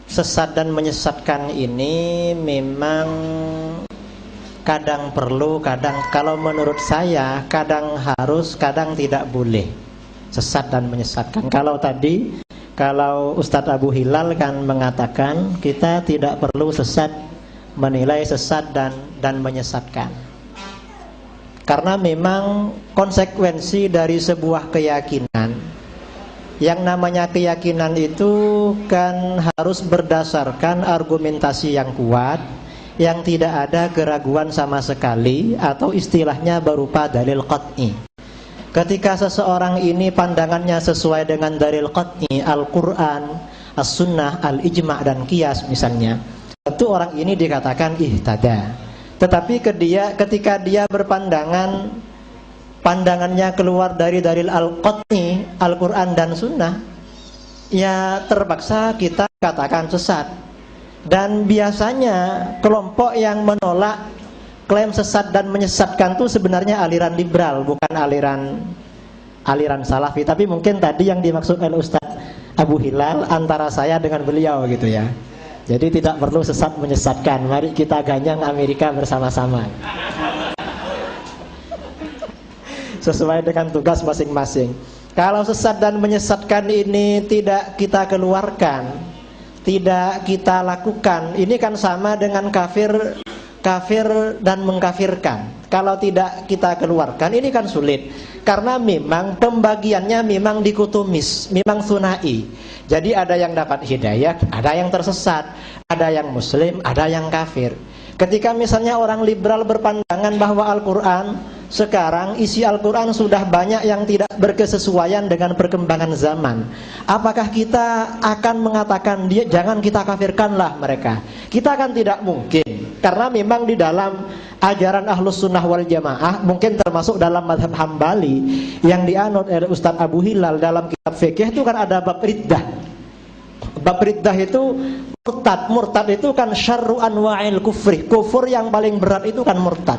sesat dan menyesatkan ini memang kadang perlu, kadang kalau menurut saya kadang harus, kadang tidak boleh sesat dan menyesatkan. Kalau Ustadz Abu Hilal kan mengatakan kita tidak perlu sesat, menilai sesat dan menyesatkan. Karena memang konsekuensi dari sebuah keyakinan, yang namanya keyakinan itu kan harus berdasarkan argumentasi yang kuat, yang tidak ada keraguan sama sekali, atau istilahnya berupa dalil qat'i. Ketika seseorang ini pandangannya sesuai dengan dalil qat'i, Al-Quran, As-Sunnah, Al-Ijma' dan Qiyas misalnya, tentu orang ini dikatakan ihtada. Tetapi ketika dia berpandangan, pandangannya keluar dari dalil al-qat'i, Al-Quran dan Sunnah, ya terpaksa kita katakan sesat. Dan biasanya kelompok yang menolak klaim sesat dan menyesatkan itu sebenarnya aliran liberal, bukan aliran salafi. Tapi mungkin tadi yang dimaksud oleh Ustadz Abu Hilal antara saya dengan beliau gitu ya. Jadi tidak perlu sesat menyesatkan. Mari kita ganyang Amerika bersama-sama, sesuai dengan tugas masing-masing. Kalau sesat dan menyesatkan ini tidak kita keluarkan, tidak kita lakukan, ini kan sama dengan kafir dan mengkafirkan. Kalau tidak kita keluarkan, ini kan sulit. Karena memang pembagiannya memang dikotomis, memang sunai. Jadi ada yang dapat hidayah, ada yang tersesat, ada yang muslim, ada yang kafir. Ketika misalnya orang liberal berpandangan bahwa Al-Quran sekarang isi Al-Quran sudah banyak yang tidak berkesesuaian dengan perkembangan zaman, apakah kita akan mengatakan dia jangan kita kafirkanlah mereka? Kita kan tidak mungkin, karena memang di dalam ajaran Ahlus Sunnah wal Jamaah, mungkin termasuk dalam mazhab Hambali yang dianut oleh Ustadz Abu Hilal dalam kitab fikih itu kan ada bab riddah. Bab riddah itu murtad itu kan syarru anwa'il kufri, kufur yang paling berat itu kan murtad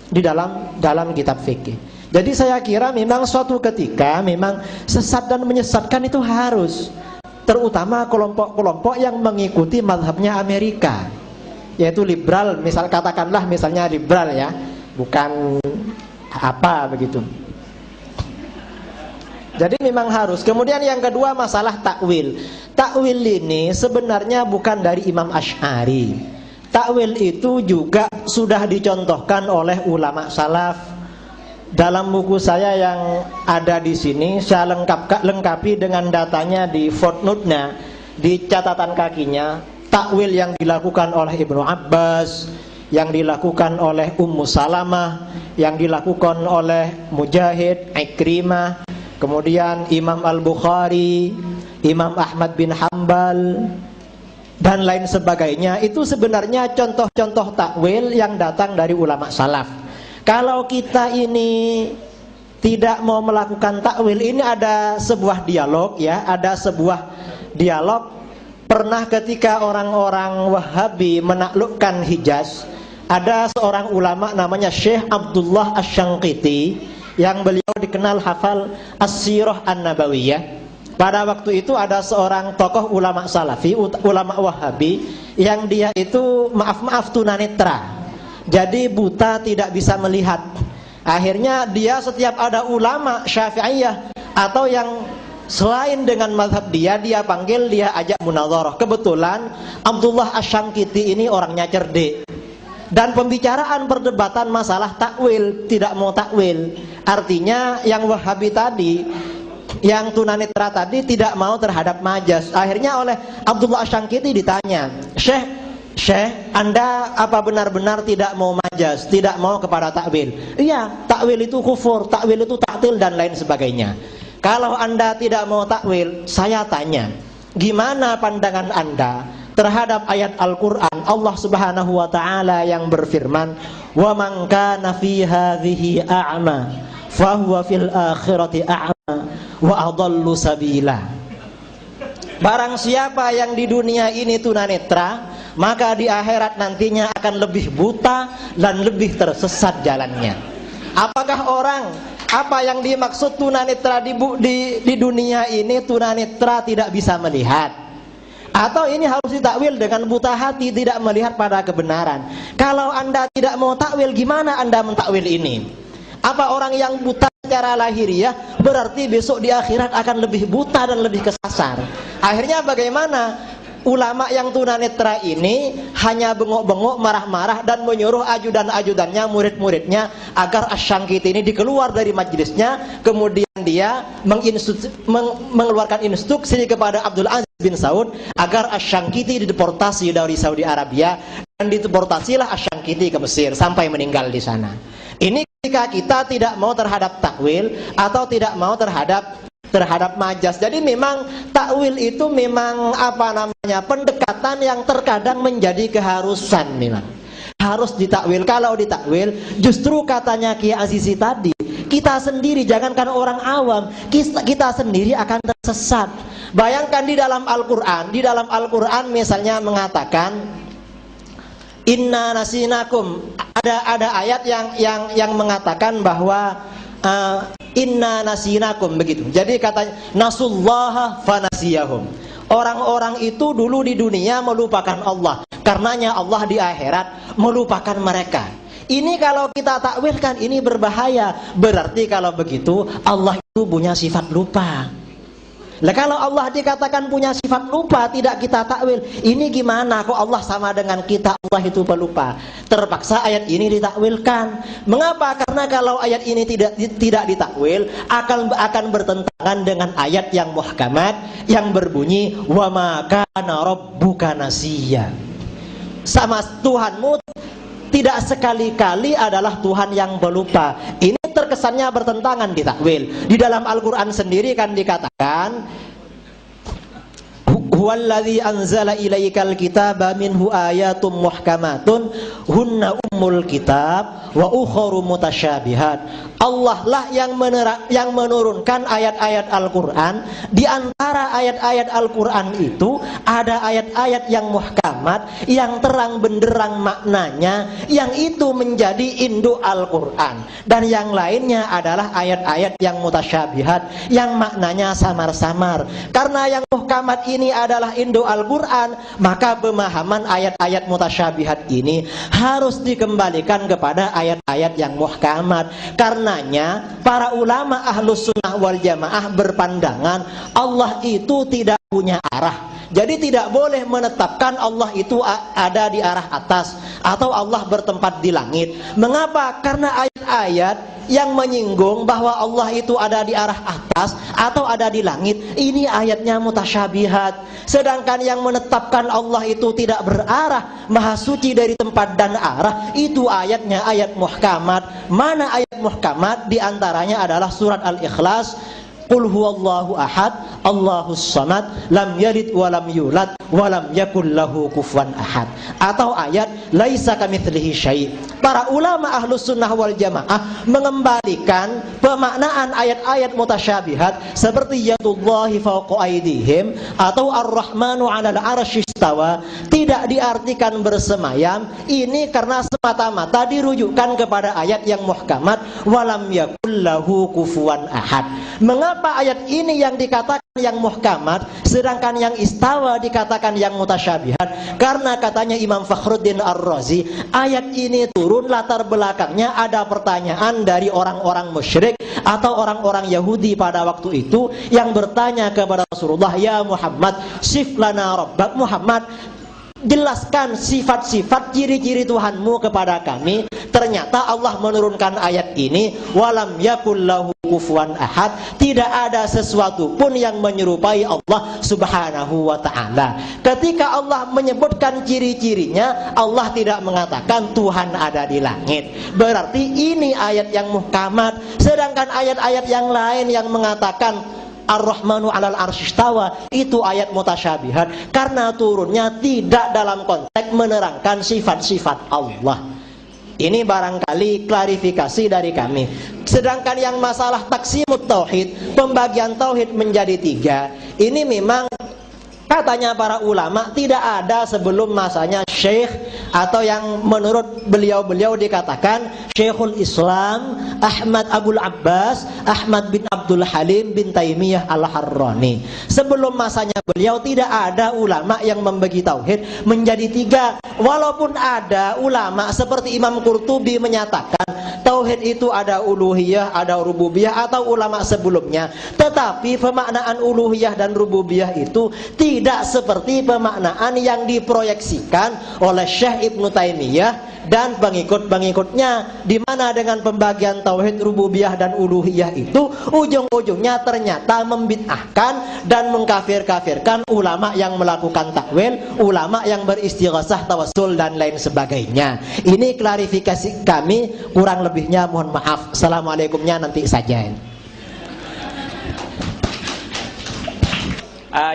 di dalam kitab fikih. Jadi saya kira memang suatu ketika memang sesat dan menyesatkan itu harus, terutama kelompok-kelompok yang mengikuti mazhabnya Amerika, yaitu liberal, katakanlah misalnya liberal ya, bukan apa begitu. Jadi memang harus. Kemudian yang kedua masalah takwil. Takwil ini sebenarnya bukan dari Imam Asy'ari. Takwil itu juga sudah dicontohkan oleh ulama salaf. Dalam buku saya yang ada di sini, saya lengkapi dengan datanya di footnote-nya, di catatan kakinya. Takwil yang dilakukan oleh Ibnu Abbas, yang dilakukan oleh Ummu Salamah, yang dilakukan oleh Mujahid, Ikrimah, kemudian Imam Al-Bukhari, Imam Ahmad bin Hanbal, dan lain sebagainya. Itu sebenarnya contoh-contoh takwil yang datang dari ulama salaf. Kalau kita ini tidak mau melakukan takwil, ini ada sebuah dialog ya, ada sebuah dialog. Pernah ketika orang-orang Wahabi menaklukkan Hijaz, ada seorang ulama namanya Syekh Abdullah Asy-Syangqiti, yang beliau dikenal hafal As-Sirah An-Nabawiyah. Pada waktu itu ada seorang tokoh ulama salafi, ulama Wahabi, yang dia itu maaf tunanetra. Jadi buta, tidak bisa melihat. Akhirnya dia setiap ada ulama Syafi'iyah atau yang selain dengan mazhab dia panggil, dia ajak munadharah. Kebetulan Abdullah Asy-Syangqiti ini orangnya cerdik. Dan pembicaraan perdebatan masalah takwil, tidak mau takwil. Artinya yang Wahabi tadi, yang tunanetra tadi tidak mau terhadap majaz. Akhirnya oleh Abdullah Asy-Syangqiti ditanya, Syekh, Anda apa benar-benar tidak mau majaz, tidak mau kepada takwil? Iya, takwil itu kufur, takwil itu ta'til dan lain sebagainya. Kalau Anda tidak mau takwil, saya tanya, gimana pandangan Anda terhadap ayat Al-Quran Allah Subhanahu wa ta'ala yang berfirman, wa man kana fi hadhihi a'ma fahuwa fil akhirati a'ma wa adallu sabila. Barang siapa yang di dunia ini tunanetra, maka di akhirat nantinya akan lebih buta dan lebih tersesat jalannya. Apakah apa yang dimaksud tunanetra di dunia ini? Tunanetra tidak bisa melihat. Atau ini harus ditakwil dengan buta hati, tidak melihat pada kebenaran. Kalau Anda tidak mau takwil, gimana Anda mentakwil ini? Apa orang yang buta secara lahiriah berarti besok di akhirat akan lebih buta dan lebih kesasar? Akhirnya bagaimana? Ulama yang tunanetra ini hanya bengok-bengok, marah-marah, dan menyuruh ajudan-ajudannya, murid-muridnya, agar Asy-Syangkiti ini dikeluar dari majelisnya. Kemudian dia mengeluarkan instruksi kepada Abdul Aziz bin Saud agar Asy-Syangkiti dideportasi dari Saudi Arabia, dan dideportasilah Asy-Syangkiti ke Mesir sampai meninggal di sana. Ini ketika kita tidak mau terhadap takwil atau tidak mau terhadap majas. Jadi memang takwil itu memang pendekatan yang terkadang menjadi keharusan, memang harus ditakwil. Kalau ditakwil, justru katanya Kiai Azizi tadi, kita sendiri, jangankan orang awam, kita sendiri akan tersesat. Bayangkan di dalam Al-Quran misalnya mengatakan inna nasinakum, ada ayat yang mengatakan bahwa inna nasinakum, begitu. Jadi katanya nasullaha fanasiyahum. Orang-orang itu dulu di dunia melupakan Allah, karenanya Allah di akhirat melupakan mereka. Ini kalau kita takwilkan ini berbahaya. Berarti kalau begitu Allah itu punya sifat lupa. Lah kalau Allah dikatakan punya sifat lupa, tidak kita takwil, ini gimana? Kok Allah sama dengan kita, Allah itu pelupa? Terpaksa ayat ini ditakwilkan. Mengapa? Karena kalau ayat ini tidak ditakwil, akan bertentangan dengan ayat yang muhkamat yang berbunyi wa ma kana rabbuka nasiya. Sama Tuhanmu tidak sekali-kali adalah Tuhan yang pelupa. Ini terkesannya bertentangan di takwil. Di dalam Al-Quran sendiri kan dikatakan huwallazi anzala ilaikal kitaba minhu ayatum muhkamatun hunna ummul kitab wa ukharu mutasyabihat. Allah lah yang menurunkan ayat-ayat Al-Quran. Di antara ayat-ayat Al-Quran itu ada ayat-ayat yang muhkamat, yang terang benderang maknanya, yang itu menjadi induk Al-Quran. Dan yang lainnya adalah ayat-ayat yang mutasyabihat, yang maknanya samar-samar. Karena yang muhkamat ini adalah induk Al-Quran, maka pemahaman ayat-ayat mutasyabihat ini harus dikembalikan kepada ayat-ayat yang muhkamat. Karenanya para ulama Ahlus Sunnah wal Jamaah berpandangan Allah itu tidak punya arah. Jadi tidak boleh menetapkan Allah itu ada di arah atas atau Allah bertempat di langit. Mengapa? Karena ayat-ayat yang menyinggung bahwa Allah itu ada di arah atas atau ada di langit, ini ayatnya mutasyabihat. Sedangkan yang menetapkan Allah itu tidak berarah, maha suci dari tempat dan arah, itu ayatnya ayat muhkamat. Mana ayat muhkamat? Di antaranya adalah surat Al-Ikhlas, Qul huwallahu ahad, Allahus samad, lam yalid wa lam yulad wa lam yakul lahu kufuwan ahad. Atau ayat laisa kamitslihi syai'. Para ulama Ahlus Sunnah wal Jamaah mengembalikan pemaknaan ayat-ayat mutasyabihat seperti yadullahi fawqa aydihim atau ar-rahmanu 'alal 'arsy istawa, tidak diartikan bersemayam. Ini karena semata-mata dirujukkan kepada ayat yang muhkamat walam yakul lahu kufuwan ahad. Mengapa ayat ini yang dikatakan yang muhkamat, sedangkan yang istawa dikatakan yang mutasyabihat? Karena katanya Imam Fakhruddin Ar-Razi, ayat ini turun latar belakangnya ada pertanyaan dari orang-orang musyrik atau orang-orang Yahudi pada waktu itu yang bertanya kepada Rasulullah, ya Muhammad, sif lana rabbak. Muhammad, jelaskan sifat-sifat ciri-ciri Tuhanmu kepada kami. Ternyata Allah menurunkan ayat ini, walam yakul lahu kufuwan ahad, tidak ada sesuatu pun yang menyerupai Allah subhanahu wa ta'ala. Ketika Allah menyebutkan ciri-cirinya, Allah tidak mengatakan Tuhan ada di langit. Berarti ini ayat yang muhkamat. Sedangkan ayat-ayat yang lain yang mengatakan Ar-Rahmanu 'alal 'arsy istawa, itu ayat mutasyabihat karena turunnya tidak dalam konteks menerangkan sifat-sifat Allah. Ini barangkali klarifikasi dari kami. Sedangkan yang masalah taksimut tauhid, pembagian tauhid menjadi 3, ini memang katanya para ulama tidak ada sebelum masanya Syekh, atau yang menurut beliau-beliau dikatakan Syekhul Islam Ahmad Abul Abbas Ahmad bin Abdul Halim bin Taimiyah Al-Harrani. Sebelum masanya beliau tidak ada ulama yang membagi tauhid menjadi tiga. Walaupun ada ulama seperti Imam Qurtubi menyatakan tauhid itu ada uluhiyah, ada rububiyah, atau ulama sebelumnya, tetapi pemaknaan uluhiyah dan rububiyah itu tidak seperti pemaknaan yang diproyeksikan oleh Syekh Ibnu Taimiyah dan pengikut-pengikutnya, di mana dengan pembagian tauhid rububiyah dan uluhiyah itu ujung-ujungnya ternyata membid'ahkan dan mengkafir-kafirkan ulama yang melakukan takwil, ulama yang beristighosah, tawassul dan lain sebagainya. Ini klarifikasi kami, kurang lebihnya mohon maaf. Assalamualaikumnya nanti saja.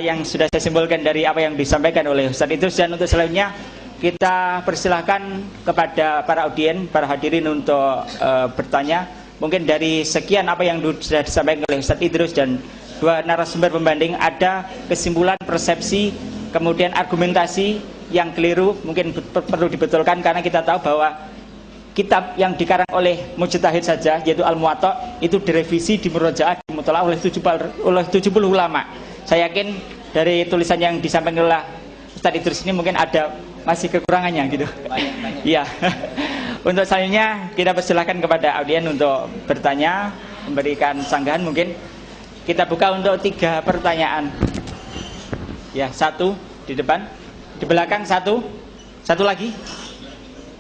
Yang sudah saya simpulkan dari apa yang disampaikan oleh Ustaz Idrus, dan untuk selanjutnya kita persilahkan kepada para audien, para hadirin untuk bertanya. Mungkin dari sekian apa yang sudah disampaikan oleh Ustaz Idrus dan dua narasumber pembanding, ada kesimpulan, persepsi, kemudian argumentasi yang keliru, mungkin perlu dibetulkan, karena kita tahu bahwa kitab yang dikarang oleh mujtahid saja, yaitu Al-Muwatta, itu direvisi, dimurojaah, dimutolak oleh 70 ulama. Saya yakin dari tulisan yang disampaikan oleh Ustaz Idrus ini mungkin ada masih kekurangannya gitu. Iya. Untuk selanjutnya kita persilahkan kepada audien untuk bertanya, memberikan sanggahan. Mungkin kita buka untuk 3 pertanyaan. Ya, 1 di depan, di belakang 1 lagi,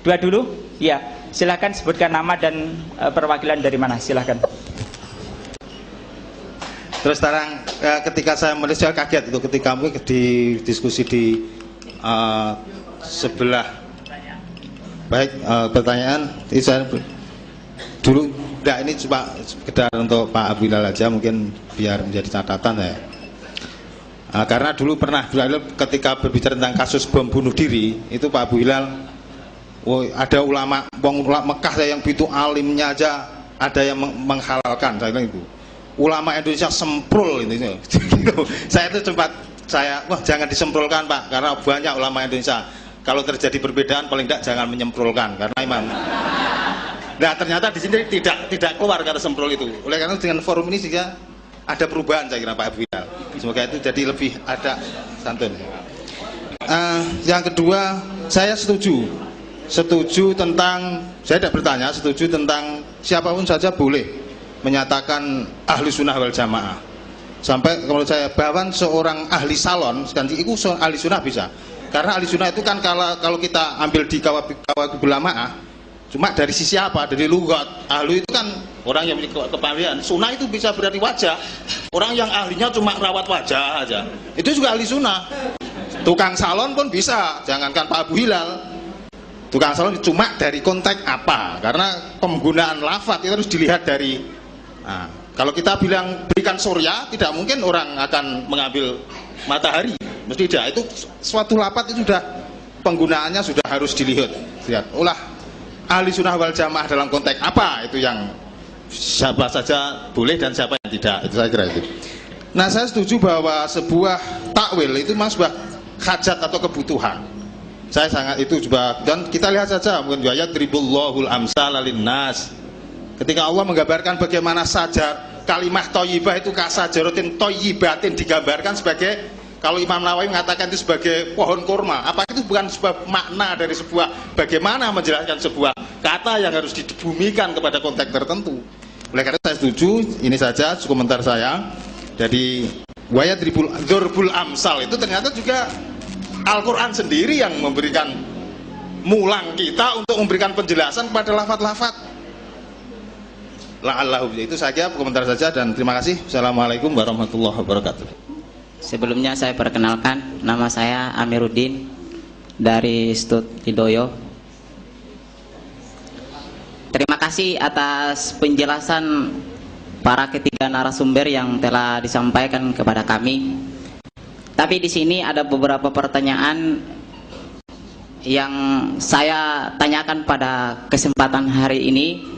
2 dulu. Ya, silahkan sebutkan nama dan perwakilan dari mana, silahkan. Terus terang, ketika saya menulis, saya kaget itu ketika mungkin di diskusi di sebelah. Baik, pertanyaan ini saya dulu, enggak, ini cuma sekedar untuk Pak Abu Hilal aja, mungkin biar menjadi catatan ya. Karena dulu pernah ketika berbicara tentang kasus bom bunuh diri, itu Pak Abu Hilal, ada ulama Mekah yang begitu alimnya aja ada yang menghalalkan, saya bilang itu. Ulama Indonesia semprul ini. Saya itu sempat wah jangan disemprulkan Pak, karena banyak ulama Indonesia. Kalau terjadi perbedaan paling tidak jangan menyemprulkan, karena imam. Nah ternyata di sini tidak keluar kata semprul itu. Oleh karena dengan forum ini juga ada perubahan, saya kira Pak Abu Hilal. Semoga itu jadi lebih ada santun. Yang kedua, saya setuju tentang, saya tidak bertanya, setuju tentang siapapun saja boleh menyatakan ahli sunnah wal jamaah. Sampai kalau saya bahkan seorang ahli salon, itu ahli sunnah bisa. Karena ahli sunnah itu kan kalau kita ambil di kawabib ulamaah, cuma dari sisi apa? Dari lugat. Ahli itu kan orang yang memiliki kepahlian. Sunnah itu bisa berarti wajah. Orang yang ahlinya cuma rawat wajah aja, itu juga ahli sunnah. Tukang salon pun bisa, jangankan Pak Abu Hilal. Tukang salon cuma dari konteks apa? Karena penggunaan lafaz itu harus dilihat dari. Nah, kalau kita bilang berikan surya, tidak mungkin orang akan mengambil matahari, mesti tidak. Itu suatu lafaz itu sudah penggunaannya sudah harus dilihat. Lihat, ulah ahli sunnah wal jamaah dalam konteks apa, itu yang siapa saja boleh dan siapa yang tidak. Itu saya kira itu. Nah, saya setuju bahwa sebuah takwil itu memang sebuah hajat atau kebutuhan. Saya sangat itu juga, dan kita lihat saja mungkin ayat dribullahul amsal linnas. Ketika Allah menggambarkan bagaimana saja kalimah thayyibah itu kasajarotin thayyibatin digambarkan sebagai, kalau Imam Nawawi mengatakan itu sebagai pohon kurma. Apa itu bukan sebuah makna dari sebuah bagaimana menjelaskan sebuah kata yang harus dibumikan kepada konteks tertentu. Oleh karena saya setuju, ini saja komentar saya. Jadi wayat dzarbul amsal itu ternyata juga Al-Quran sendiri yang memberikan mulang kita untuk memberikan penjelasan pada lafaz-lafaz. La'allahu, itu saja komentar saja dan terima kasih. Assalamualaikum warahmatullahi wabarakatuh. Sebelumnya saya perkenalkan, nama saya Amiruddin dari Stud Hidoyo. Terima kasih atas penjelasan para ketiga narasumber yang telah disampaikan kepada kami. Tapi di sini ada beberapa pertanyaan yang saya tanyakan pada kesempatan hari ini.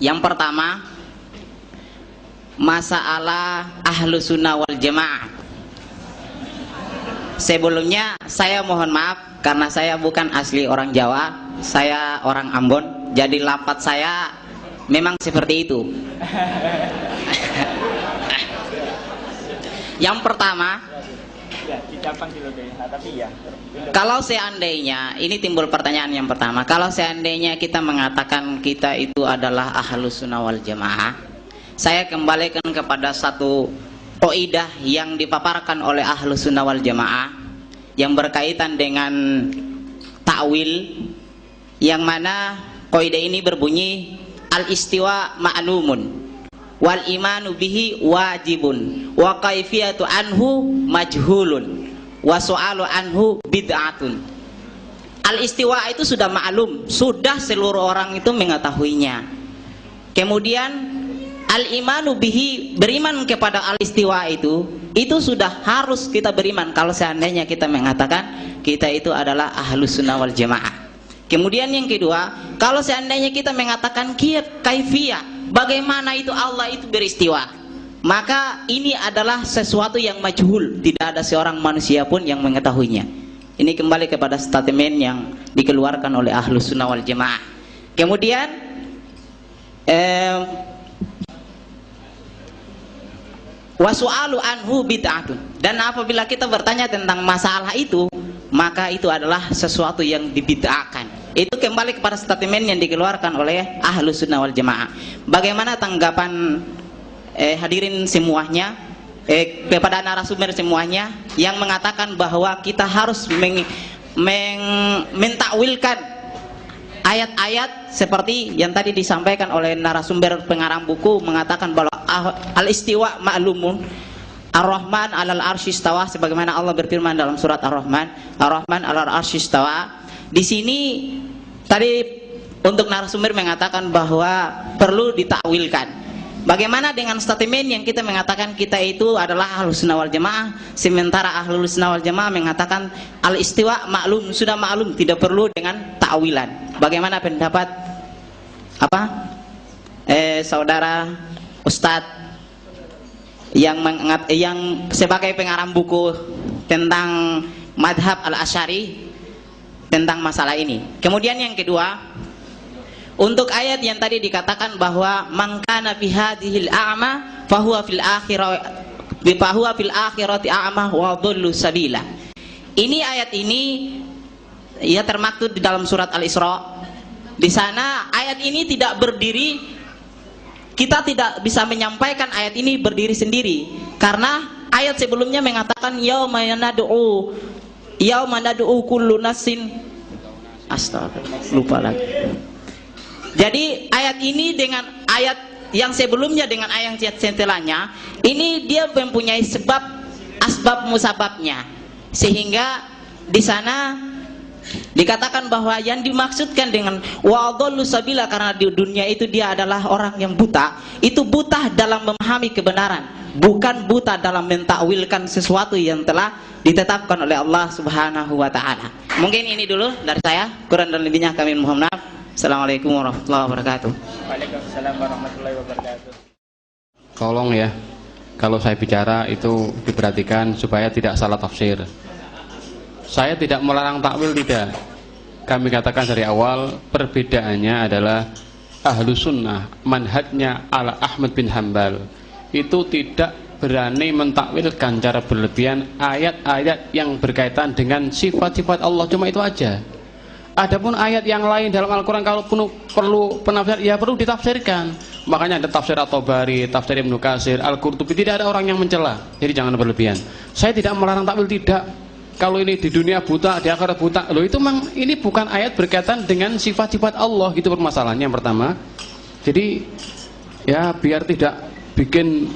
Yang pertama, masalah ahlu sunnah wal jamaah. Sebelumnya saya mohon maaf karena saya bukan asli orang Jawa, saya orang Ambon. Jadi lafaz saya memang seperti itu. Yang pertama, kalau seandainya, ini timbul pertanyaan yang pertama, kalau seandainya kita mengatakan kita itu adalah ahlus sunnah wal jamaah, saya kembalikan kepada satu kaidah yang dipaparkan oleh ahlus sunnah wal jamaah yang berkaitan dengan ta'wil, yang mana kaidah ini berbunyi al-istiwa ma'lumun wal imanu bihi wajibun wa kaifiyatu anhu majhulun wa su'alu anhu bid'atun. Al-istiwa itu sudah maklum, sudah seluruh orang itu mengetahuinya. Kemudian al-imanu bihi, beriman kepada al-istiwa itu sudah harus kita beriman kalau seandainya kita mengatakan kita itu adalah ahlus sunnah wal jamaah. Kemudian yang kedua, kalau seandainya kita mengatakan kaifiyah, bagaimana itu Allah itu beristiwa, maka ini adalah sesuatu yang majhul, tidak ada seorang manusia pun yang mengetahuinya. Ini kembali kepada statement yang dikeluarkan oleh ahlus sunnah wal jamaah. Kemudian wasu'alu anhu bid'atun, dan apabila kita bertanya tentang masalah itu, maka itu adalah sesuatu yang dibid'ahkan. Itu kembali kepada statement yang dikeluarkan oleh ahlus sunnah wal jamaah. Bagaimana tanggapan hadirin semuanya, kepada narasumber semuanya yang mengatakan bahwa kita harus mentakwilkan ayat-ayat seperti yang tadi disampaikan oleh narasumber pengarang buku, mengatakan bahwa al-istiwa ma'lumun, ar-Rahman alal arsy istawa, sebagaimana Allah berfirman dalam surat Ar-Rahman, ar-Rahman alal arsy istawa. Di sini tadi untuk narasumber mengatakan bahwa perlu ditakwilkan. Bagaimana dengan statement yang kita mengatakan kita itu adalah ahlus sunnah wal jamaah, sementara ahlus sunnah wal jamaah mengatakan al-istiwa maklum, sudah maklum, tidak perlu dengan takwilan. Bagaimana pendapat saudara Ustadz yang sebagai pengarang buku tentang madhab al-Asy'ari tentang masalah ini. Kemudian yang kedua, untuk ayat yang tadi dikatakan bahwa man kana fi hadhil a'ma fahuwa fil akhirati a'ma wa dhallu sabila. Ini ayat ini ya termaktub di dalam surat Al-Isra. Di sana ayat ini tidak berdiri, kita tidak bisa menyampaikan ayat ini berdiri sendiri, karena ayat sebelumnya mengatakan yauma nad'u kullu nafsin, astagfirullah, lupa lagi. Jadi ayat ini dengan ayat yang sebelumnya dengan ayat yang setelahnya, ini dia mempunyai asbab musababnya, sehingga di sana dikatakan bahwa yang dimaksudkan dengan wa'adhallu sabila, karena di dunia itu dia adalah orang yang buta, itu buta dalam memahami kebenaran, bukan buta dalam mentakwilkan sesuatu yang telah ditetapkan oleh Allah Subhanahu wa taala. Mungkin ini dulu dari saya, kurang dan lebihnya kami mohon maaf. Assalamualaikum warahmatullahi wabarakatuh. Waalaikumsalam warahmatullahi wabarakatuh. Tolong ya, kalau saya bicara itu diperhatikan supaya tidak salah tafsir. Saya tidak melarang takwil, tidak. Kami katakan dari awal perbedaannya adalah ahlu sunnah manhajnya ala Ahmad bin Hanbal itu tidak berani mentakwilkan cara berlebihan ayat-ayat yang berkaitan dengan sifat-sifat Allah, cuma itu aja. Adapun ayat yang lain dalam Al-Quran kalau perlu penafsiran, ya perlu ditafsirkan. Makanya ada tafsir At-Tabari, tafsir Ibnu Katsir, Al-Qurtubi, tidak ada orang yang mencela. Jadi jangan berlebihan. Saya tidak melarang takwil, tidak. Kalau ini di dunia buta, di akhirat buta, loh itu memang ini bukan ayat berkaitan dengan sifat-sifat Allah, gitu permasalahannya yang pertama. Jadi ya biar tidak bikin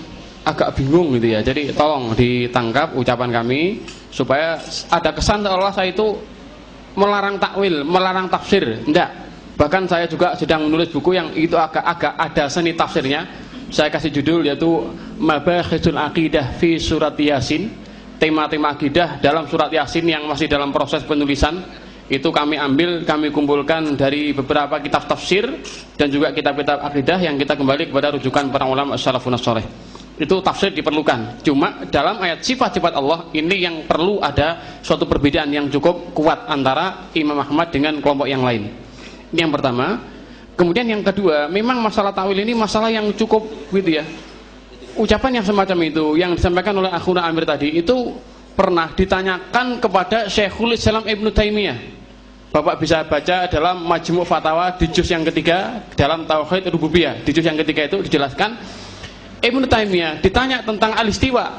agak bingung gitu ya. Jadi tolong ditangkap ucapan kami supaya ada kesan seolah saya itu melarang takwil, melarang tafsir. Enggak. Bahkan saya juga sedang menulis buku yang itu agak ada seni tafsirnya. Saya kasih judul yaitu Mabahithul Aqidah fi Surat Yasin. Tema-tema akidah dalam surat Yasin yang masih dalam proses penulisan. Itu kami ambil, kami kumpulkan dari beberapa kitab tafsir dan juga kitab-kitab akidah yang kita kembali kepada rujukan para ulama salafun saleh. Itu tafsir diperlukan. Cuma dalam ayat sifat-sifat Allah ini yang perlu ada suatu perbedaan yang cukup kuat antara Imam Ahmad dengan kelompok yang lain. Ini yang pertama. Kemudian yang kedua, memang masalah takwil ini masalah yang cukup gitu ya. Ucapan yang semacam itu yang disampaikan oleh akhuna Amir tadi itu pernah ditanyakan kepada Syekhul Islam Ibnu Taimiyah. Bapak bisa baca dalam Majmu' Fatawa di juz yang ketiga dalam Tauhid Rububiyah. Di juz yang ketiga itu dijelaskan Ibnu Taimiyah ditanya tentang al-istiwa.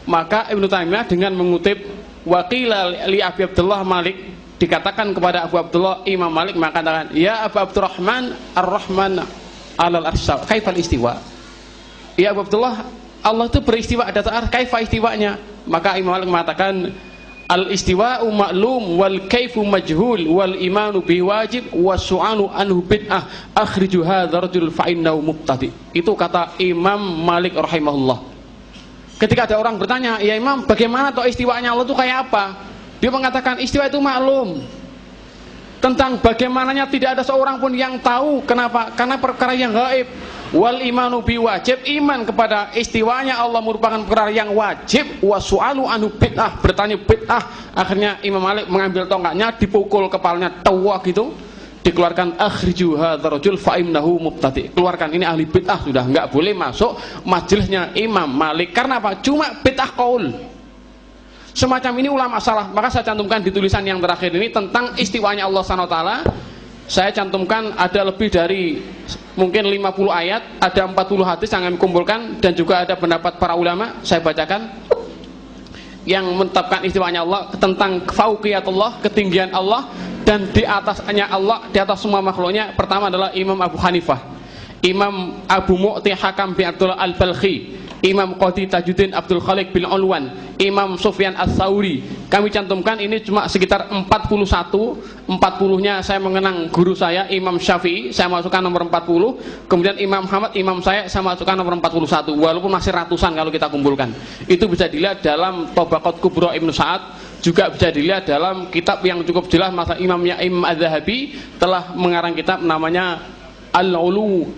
Maka Ibnu Taimiyah dengan mengutip waqila li Abi Abdullah Malik, dikatakan kepada Abu Abdullah Imam Malik mengatakan, ya Abu Abdurrahman ar-Rahman alal arsy kaifal istiwa. Ya Abu Abdullah, Allah itu beristiwa atas arsy, kaifa istiwanya? Maka Imam Malik mengatakan al-istiwa'u ma'lum wal kaifu majhul wal imanu bi wajib wasu'alu anhu bid'ah akhriju hadzal rajul fa innahu mubtadi. Itu kata Imam Malik rahimahullah. Ketika ada orang bertanya, ya Imam, bagaimana toh istiwanya Allah itu kayak apa? Dia mengatakan istiwa itu maklum. Tentang bagaimananya tidak ada seorang pun yang tahu. Kenapa? Karena perkara yang gaib. Wal imanu bi wajib, iman kepada istiwanya Allah merupakan perkara yang wajib. Wasu'alu anhu bid'ah, bertanya bid'ah. Akhirnya Imam Malik mengambil tongkatnya, dipukul kepalanya tawa gitu, dikeluarkan akhriju hadzal rajul fa innahu mubtadi. Keluarkan, ini ahli bid'ah, sudah enggak boleh masuk majelisnya Imam Malik. Karena apa? Cuma bid'ah qaul. Semacam ini ulama salah. Maka saya cantumkan di tulisan yang terakhir ini tentang istiwanya Allah Subhanahu wa taala. Saya cantumkan ada lebih dari mungkin 50 ayat, ada 40 hadis yang kami kumpulkan, dan juga ada pendapat para ulama. Saya bacakan yang menetapkan istiwanya Allah tentang fauqiyatullah, ketinggian Allah, dan di atasnya Allah, di atas semua makhluknya. Pertama adalah Imam Abu Hanifah, Imam Abu Mu'ti Hakam bin Abdullah Al-Balkhi, Imam Qadi Tajuddin Abdul Khaliq bin Ulwan, Imam Sufyan Ats-Tsauri. Kami cantumkan ini cuma sekitar 41. 40-nya saya mengenang guru saya Imam Syafi'i, saya masukkan nomor 40. Kemudian Imam Ahmad, imam saya masukkan nomor 41. Walaupun masih ratusan kalau kita kumpulkan. Itu bisa dilihat dalam Tabaqat Kubra Ibnu Sa'ad, juga bisa dilihat dalam kitab yang cukup jelas masa Imamnya Imam Az-Zahabi telah mengarang kitab namanya Al-Ulu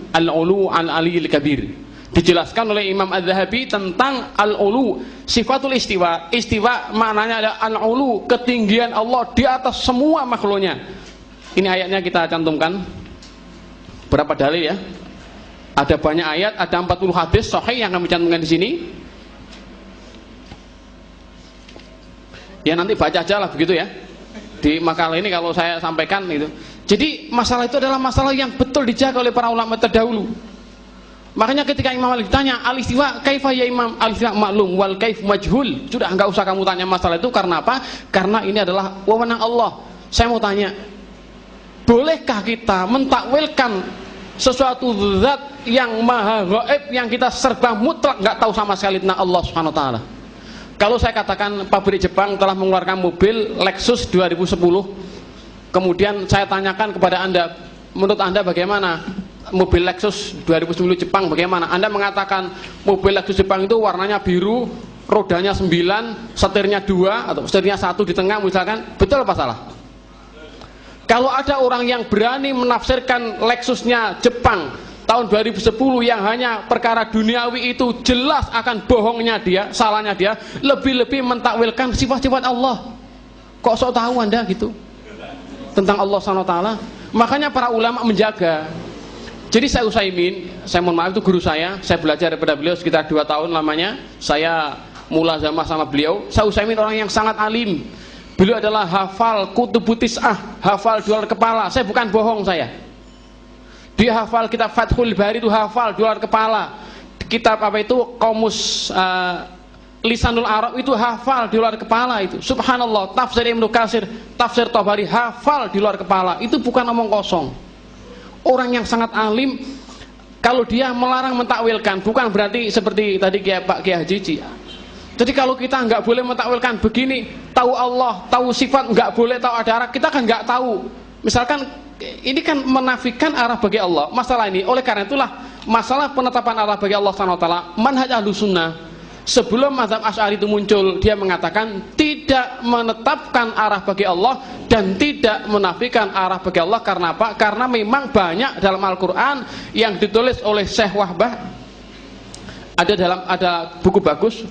Al-Aliyil Kabir. Dijelaskan oleh Imam Az-Zahabi tentang al-ulu, sifatul istiwa. Istiwa maknanya adalah al-ulu, ketinggian Allah di atas semua makhluknya. Ini ayatnya kita cantumkan. Berapa dalil ya? Ada banyak ayat, ada 40 hadis sahih yang kami cantumkan di sini. Ya nanti baca aja lah begitu ya. Di makalah ini kalau saya sampaikan itu. Jadi masalah itu adalah masalah yang betul dijaga oleh para ulama terdahulu. Makanya ketika Imam Malik ditanya al-istiwa kaifa ya Imam, al-istiwa maklum wal kaif majhul, sudah enggak usah kamu tanya masalah itu. Karena apa? Karena ini adalah wewenang Allah. Saya mau tanya, bolehkah kita mentakwilkan sesuatu zat yang maha gaib, yang kita serba mutlak enggak tahu sama sekali tentang Allah Subhanahu wa taala? Kalau saya katakan pabrik Jepang telah mengeluarkan mobil Lexus 2010, kemudian saya tanyakan kepada Anda, menurut Anda bagaimana mobil Lexus 2010 Jepang bagaimana? Anda mengatakan mobil Lexus Jepang itu warnanya biru, rodanya 9, setirnya 2 atau setirnya 1 di tengah misalkan, betul apa salah? Kalau ada orang yang berani menafsirkan Lexusnya Jepang tahun 2010 yang hanya perkara duniawi itu, jelas akan bohongnya dia, salahnya dia, lebih-lebih mentakwilkan sifat-sifat Allah. Kok sok tahu Anda gitu tentang Allah Subhanahu wa taala? Makanya para ulama menjaga. Jadi saya Utsaimin, saya mohon maaf itu guru saya belajar daripada beliau sekitar 2 tahun lamanya. Saya mulazamah sama beliau. Saya Utsaimin orang yang sangat alim. Beliau adalah hafal Kutubut Tis'ah, hafal 2 kepala. Saya bukan bohong saya. Dia hafal kitab Fathul Bari itu hafal 2 kepala. Kitab apa itu? Qamus Lisanul Arab itu hafal 2 kepala itu. Subhanallah, tafsir Ibnu Katsir, tafsir Tabari hafal 2 kepala. Itu bukan omong kosong. Orang yang sangat alim, kalau dia melarang mentakwilkan, bukan berarti seperti tadi Pak Kiai Haji. Jadi kalau kita nggak boleh mentakwilkan begini, tahu Allah, tahu sifat, nggak boleh tahu ada arah, kita kan nggak tahu. Misalkan ini kan menafikan arah bagi Allah. Masalah ini, oleh karena itulah masalah penetapan arah bagi Allah Subhanahu wa taala, manhaj Ahlussunnah. Sebelum mazhab Asy'ari itu muncul, dia mengatakan tidak menetapkan arah bagi Allah dan tidak menafikan arah bagi Allah. Karena apa? Karena memang banyak dalam Al-Quran yang ditulis oleh Syekh Wahbah. Ada buku bagus,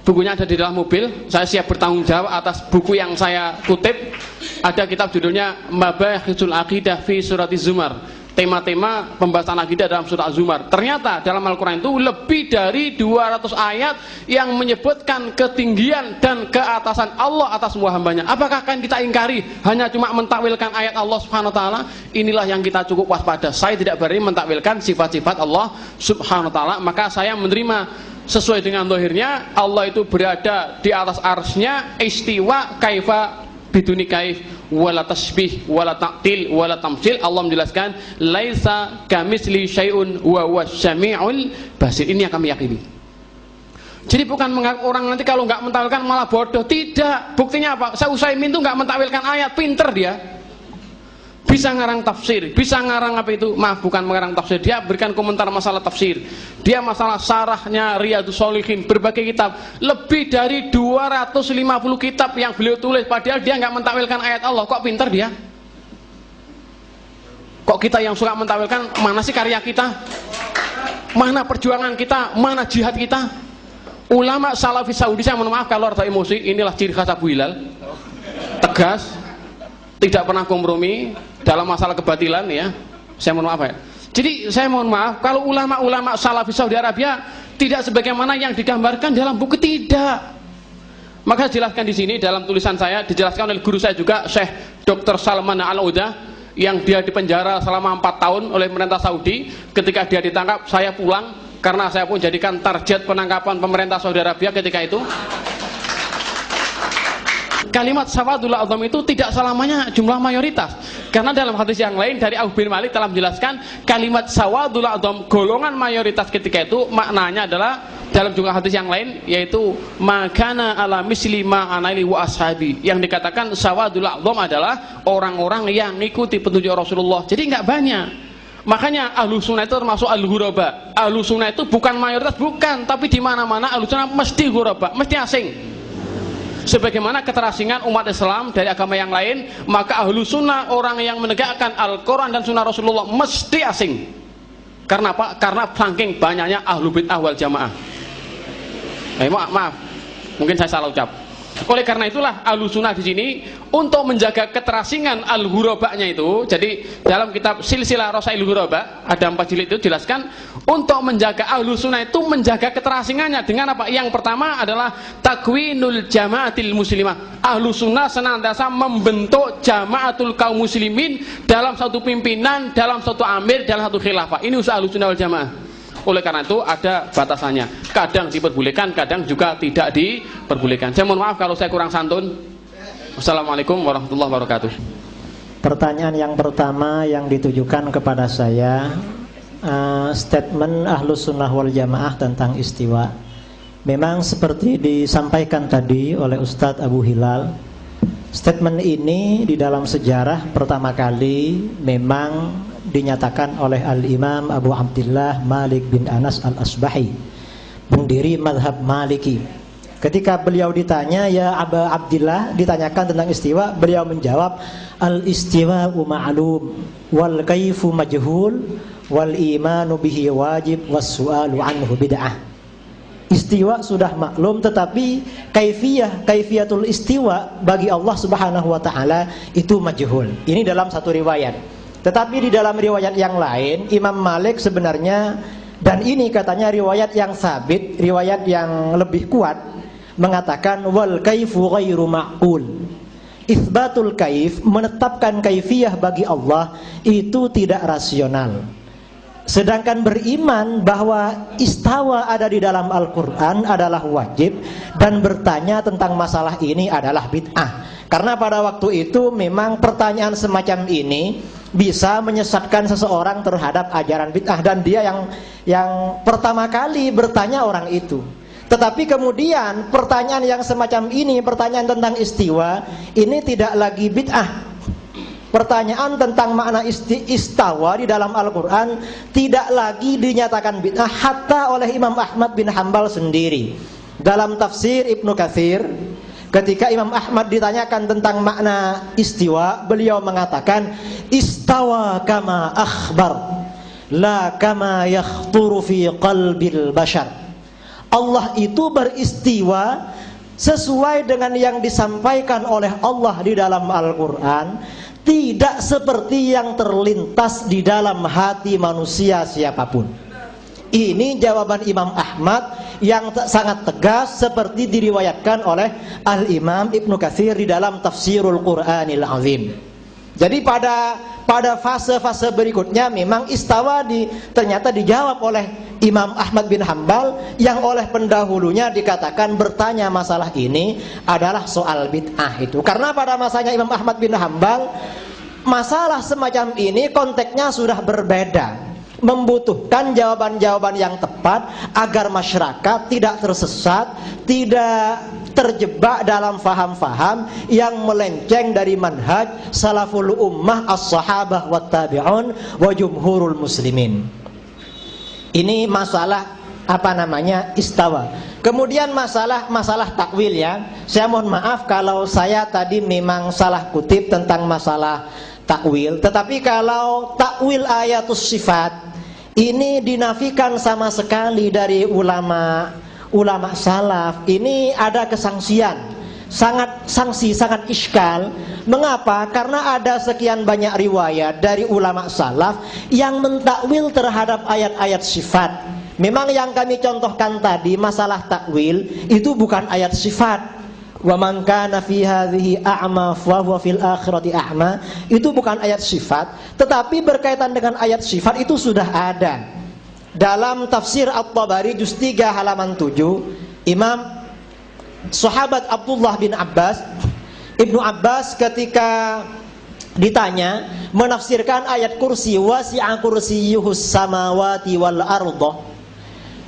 bukunya ada di dalam mobil. Saya siap bertanggung jawab atas buku yang saya kutip. Ada kitab judulnya Mabahithul Aqidah fi Suratiz Zumar, tema-tema pembahasan akidah dalam surah Az-Zumar. Ternyata dalam Al-Quran itu lebih dari 200 ayat yang menyebutkan ketinggian dan keatasan Allah atas semua hambanya. Apakah akan kita ingkari hanya cuma mentakwilkan ayat Allah Subhanahu wa taala? Inilah yang kita cukup waspada. Saya tidak berani mentakwilkan sifat-sifat Allah Subhanahu wa taala, maka saya menerima sesuai dengan zahirnya Allah itu berada di atas arsy-Nya, istiwa kaifa biduni kaif wala tasbih wala ta'til wala tamsil. Allah menjelaskan laisa kamitsli syai'un wa huwas syami'ul basir. Ini yang kami yakini. Jadi bukan menganggap orang nanti kalau nggak mentakwilkan malah bodoh, tidak. Buktinya apa? Syekh Utsaimin itu nggak mentakwilkan ayat, pinter dia. Bisa ngarang tafsir, bisa ngarang apa itu? Maaf, bukan mengarang tafsir. Dia berikan komentar masalah tafsir. Dia masalah syarahnya Riyadhus Shalihin, berbagai kitab. Lebih dari 250 kitab yang beliau tulis, padahal dia nggak mentakwilkan ayat Allah. Kok pinter dia? Kok kita yang suka mentakwilkan, mana sih karya kita? Mana perjuangan kita? Mana jihad kita? Ulama Salafi Saudi, saya mohon maaf kalau ada emosi, inilah ciri khas Abu Hilal. Tegas, tidak pernah kompromi dalam masalah kebatilan, ya. Saya mohon maaf ya. Jadi saya mohon maaf kalau ulama-ulama Salafi Saudi Arabia tidak sebagaimana yang digambarkan dalam buku, tidak. Maka jelaskan di sini dalam tulisan saya, dijelaskan oleh guru saya juga, Syekh Dr. Salman Al-Uda, yang dia dipenjara selama 4 tahun oleh pemerintah Saudi. Ketika dia ditangkap, saya pulang karena saya pun jadikan target penangkapan pemerintah Saudi Arabia ketika itu. Kalimat sawadul a'zam itu tidak selamanya jumlah mayoritas, karena dalam hadis yang lain dari Auf bin Malik telah menjelaskan kalimat sawadul a'zam, golongan mayoritas ketika itu maknanya adalah dalam jumlah hadis yang lain, yaitu makana ala misli ma anaili wa ashabi. Yang dikatakan sawadul a'zam adalah orang-orang yang mengikuti petunjuk Rasulullah. Jadi nggak banyak. Makanya ahlu sunnah itu termasuk al-ghuraba. Ahlu sunnah itu bukan mayoritas, bukan, tapi di mana-mana ahlu sunnah mesti ghuraba, mesti asing. Sebagaimana keterasingan umat Islam dari agama yang lain, maka ahlu sunnah, orang yang menegakkan Al-Quran dan sunnah Rasulullah, mesti asing. Karena apa? Karena saking banyaknya ahlu bid'ah wal jamaah. Maaf, mungkin saya salah ucap. Oleh karena itulah ahlu sunnah di sini untuk menjaga keterasingan al-ghurabanya itu. Jadi dalam kitab Silsilah Rasail Ghuraba ada 4 jilid itu jelaskan untuk menjaga ahlu sunnah itu menjaga keterasingannya dengan apa? Yang pertama adalah takwinul jamaatil muslimah. Ahlu sunnah senantiasa membentuk jamaatul kaum muslimin dalam satu pimpinan, dalam satu amir, dalam satu khilafah. Ini usaha ahlu sunnah wal jamaah. Oleh karena itu ada batasannya, kadang diperbolehkan, kadang juga tidak diperbolehkan. Saya mohon maaf kalau saya kurang santun. Wassalamualaikum warahmatullahi wabarakatuh. Pertanyaan yang pertama yang ditujukan kepada saya, statement Ahlus Sunnah wal Jamaah tentang istiwa. Memang seperti disampaikan tadi oleh Ustadz Abu Hilal, statement ini di dalam sejarah pertama kali memang dinyatakan oleh Al-Imam Abu Abdillah Malik bin Anas Al-Asbahi, pendiri madhab Maliki. Ketika beliau ditanya, ya Abu Abdillah, ditanyakan tentang istiwa, beliau menjawab, al-istiwa'u ma'lum wal kaifu majhul wal imanu bihi wajib was su'alu anhu bid'ah. Istiwa sudah maklum, tetapi kaifiyatul istiwa bagi Allah Subhanahu wa taala itu majhul. Ini dalam satu riwayat. Tetapi di dalam riwayat yang lain, Imam Malik sebenarnya, dan ini katanya riwayat yang sabit, riwayat yang lebih kuat, mengatakan wal kaifu ghairu ma'qul. Itsbatul kaif, menetapkan kaifiyah bagi Allah itu tidak rasional. Sedangkan beriman bahwa istawa ada di dalam Al-Quran adalah wajib, dan bertanya tentang masalah ini adalah bid'ah. Karena pada waktu itu memang pertanyaan semacam ini bisa menyesatkan seseorang terhadap ajaran bid'ah, dan dia yang pertama kali bertanya orang itu. Tetapi kemudian pertanyaan yang semacam ini, pertanyaan tentang istiwa, ini tidak lagi bid'ah. Pertanyaan tentang makna istawa di dalam Al-Quran tidak lagi dinyatakan bid'ah hatta oleh Imam Ahmad bin Hanbal sendiri. Dalam tafsir Ibnu Katsir, ketika Imam Ahmad ditanyakan tentang makna istiwa, beliau mengatakan istawa kama akhbar la kama yakhturu fi qalbil bashar. Allah itu beristiwa sesuai dengan yang disampaikan oleh Allah di dalam Al-Quran, tidak seperti yang terlintas di dalam hati manusia siapapun. Ini jawaban Imam Ahmad yang sangat tegas seperti diriwayatkan oleh Al-Imam Ibnu Katsir di dalam Tafsirul Qur'anil Azim. Jadi pada fase-fase berikutnya memang istawa ternyata dijawab oleh Imam Ahmad bin Hambal yang oleh pendahulunya dikatakan bertanya masalah ini adalah soal bid'ah itu. Karena pada masanya Imam Ahmad bin Hambal masalah semacam ini konteksnya sudah berbeda, membutuhkan jawaban-jawaban yang tepat agar masyarakat tidak tersesat, tidak terjebak dalam faham-faham yang melenceng dari manhaj salaful ummah as-sahabah wa tabi'un wa jumhurul muslimin. Ini masalah istawa. Kemudian masalah takwil ya. Saya mohon maaf kalau saya tadi memang salah kutip tentang masalah takwil, tetapi kalau takwil ayatus sifat ini dinafikan sama sekali dari ulama salaf. Ini ada kesangsian, sangat iskal. Mengapa? Karena ada sekian banyak riwayat dari ulama salaf yang mentakwil terhadap ayat-ayat sifat. Memang yang kami contohkan tadi masalah takwil itu bukan ayat sifat. Wa man kana fi hadhihi a'ma fa huwa fil akhirati a'ma, itu bukan ayat sifat, tetapi berkaitan dengan ayat sifat itu sudah ada. Dalam tafsir At-Tabari juz 3 halaman 7, Imam sahabat Abdullah bin Abbas, Ibnu Abbas ketika ditanya menafsirkan ayat kursi, wasi'a kursiyyuhus samawati wal arda,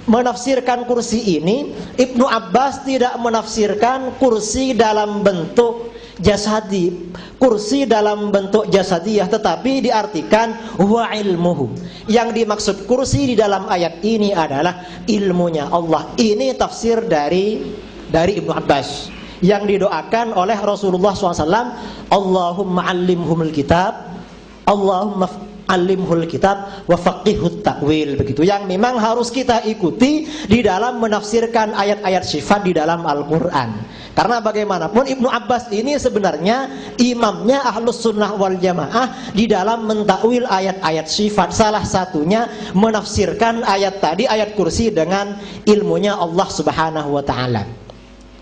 menafsirkan kursi ini, Ibnu Abbas tidak menafsirkan kursi dalam bentuk jasadi, kursi dalam bentuk jasadiyah, tetapi diartikan huwa ilmuhu. Yang dimaksud kursi di dalam ayat ini adalah ilmunya Allah. Ini tafsir dari Ibnu Abbas yang didoakan oleh Rasulullah SAW. Allahumma allimhumul kitab, Allahumma alimhul kitab wa faqihut takwil, begitu yang memang harus kita ikuti di dalam menafsirkan ayat-ayat sifat di dalam Al-Quran. Karena bagaimanapun Ibnu Abbas ini sebenarnya imamnya Ahlus Sunnah wal Jamaah di dalam mentakwil ayat-ayat sifat. Salah satunya menafsirkan ayat tadi, ayat kursi, dengan ilmunya Allah Subhanahu wa ta'ala.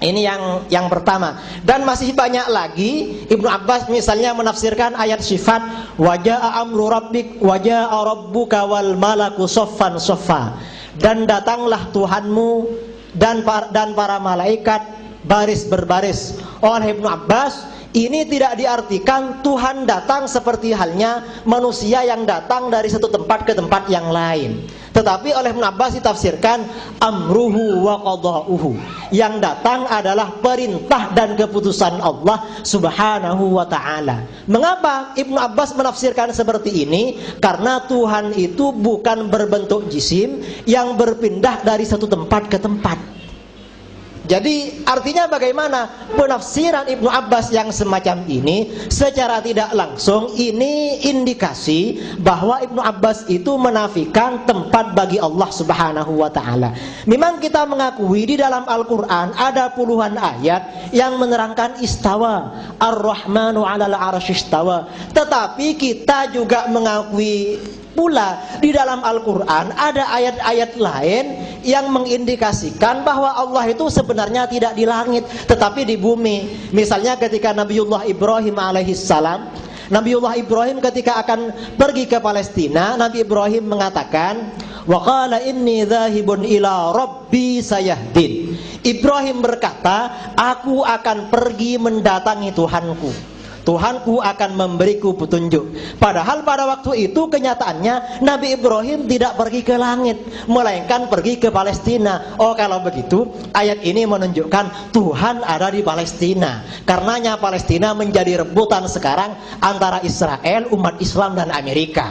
Ini yang pertama. Dan masih banyak lagi. Ibnu Abbas misalnya menafsirkan ayat sifat, wajaa amru rabbik wajaa rabbuka wal malaku soffan soffa, dan datanglah Tuhanmu dan para malaikat baris berbaris. Oleh Ibnu Abbas ini tidak diartikan Tuhan datang seperti halnya manusia yang datang dari satu tempat ke tempat yang lain, tetapi oleh Ibnu Abbas ditafsirkan amruhu wa qada'uhu, yang datang adalah perintah dan keputusan Allah Subhanahu wa ta'ala. Mengapa Ibnu Abbas menafsirkan seperti ini? Karena Tuhan itu bukan berbentuk jisim yang berpindah dari satu tempat ke tempat. Jadi artinya bagaimana penafsiran Ibnu Abbas yang semacam ini secara tidak langsung ini indikasi bahwa Ibnu Abbas itu menafikan tempat bagi Allah Subhanahu wa ta'ala. Memang kita mengakui di dalam Al-Quran ada puluhan ayat yang menerangkan istawa, Ar-Rahmanu 'alal 'arsy istawa. Tetapi kita juga mengakui pula di dalam Al-Quran ada ayat-ayat lain yang mengindikasikan bahwa Allah itu sebenarnya tidak di langit tetapi di bumi. Misalnya ketika Nabiullah Ibrahim alaihissalam, Nabiullah Ibrahim ketika akan pergi ke Palestina, Nabi Ibrahim mengatakan, wa qala inni dzahibun ila rabbi sayahdin. Ibrahim berkata, aku akan pergi mendatangi Tuhanku, Tuhanku akan memberiku petunjuk. Padahal pada waktu itu kenyataannya Nabi Ibrahim tidak pergi ke langit, melainkan pergi ke Palestina. Oh, kalau begitu ayat ini menunjukkan Tuhan ada di Palestina. Karenanya Palestina menjadi rebutan sekarang antara Israel, umat Islam, dan Amerika.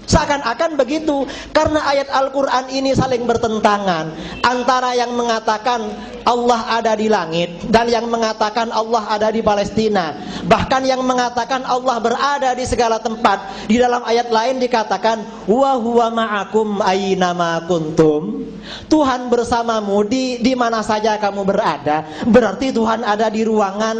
Seakan-akan begitu, karena ayat Al-Quran ini saling bertentangan antara yang mengatakan Allah ada di langit dan yang mengatakan Allah ada di Palestina. Bahkan yang mengatakan Allah berada di segala tempat. Di dalam ayat lain dikatakan wa huwa ma'akum aynama kuntum. Tuhan bersamamu di mana saja kamu berada. Berarti Tuhan ada di ruangan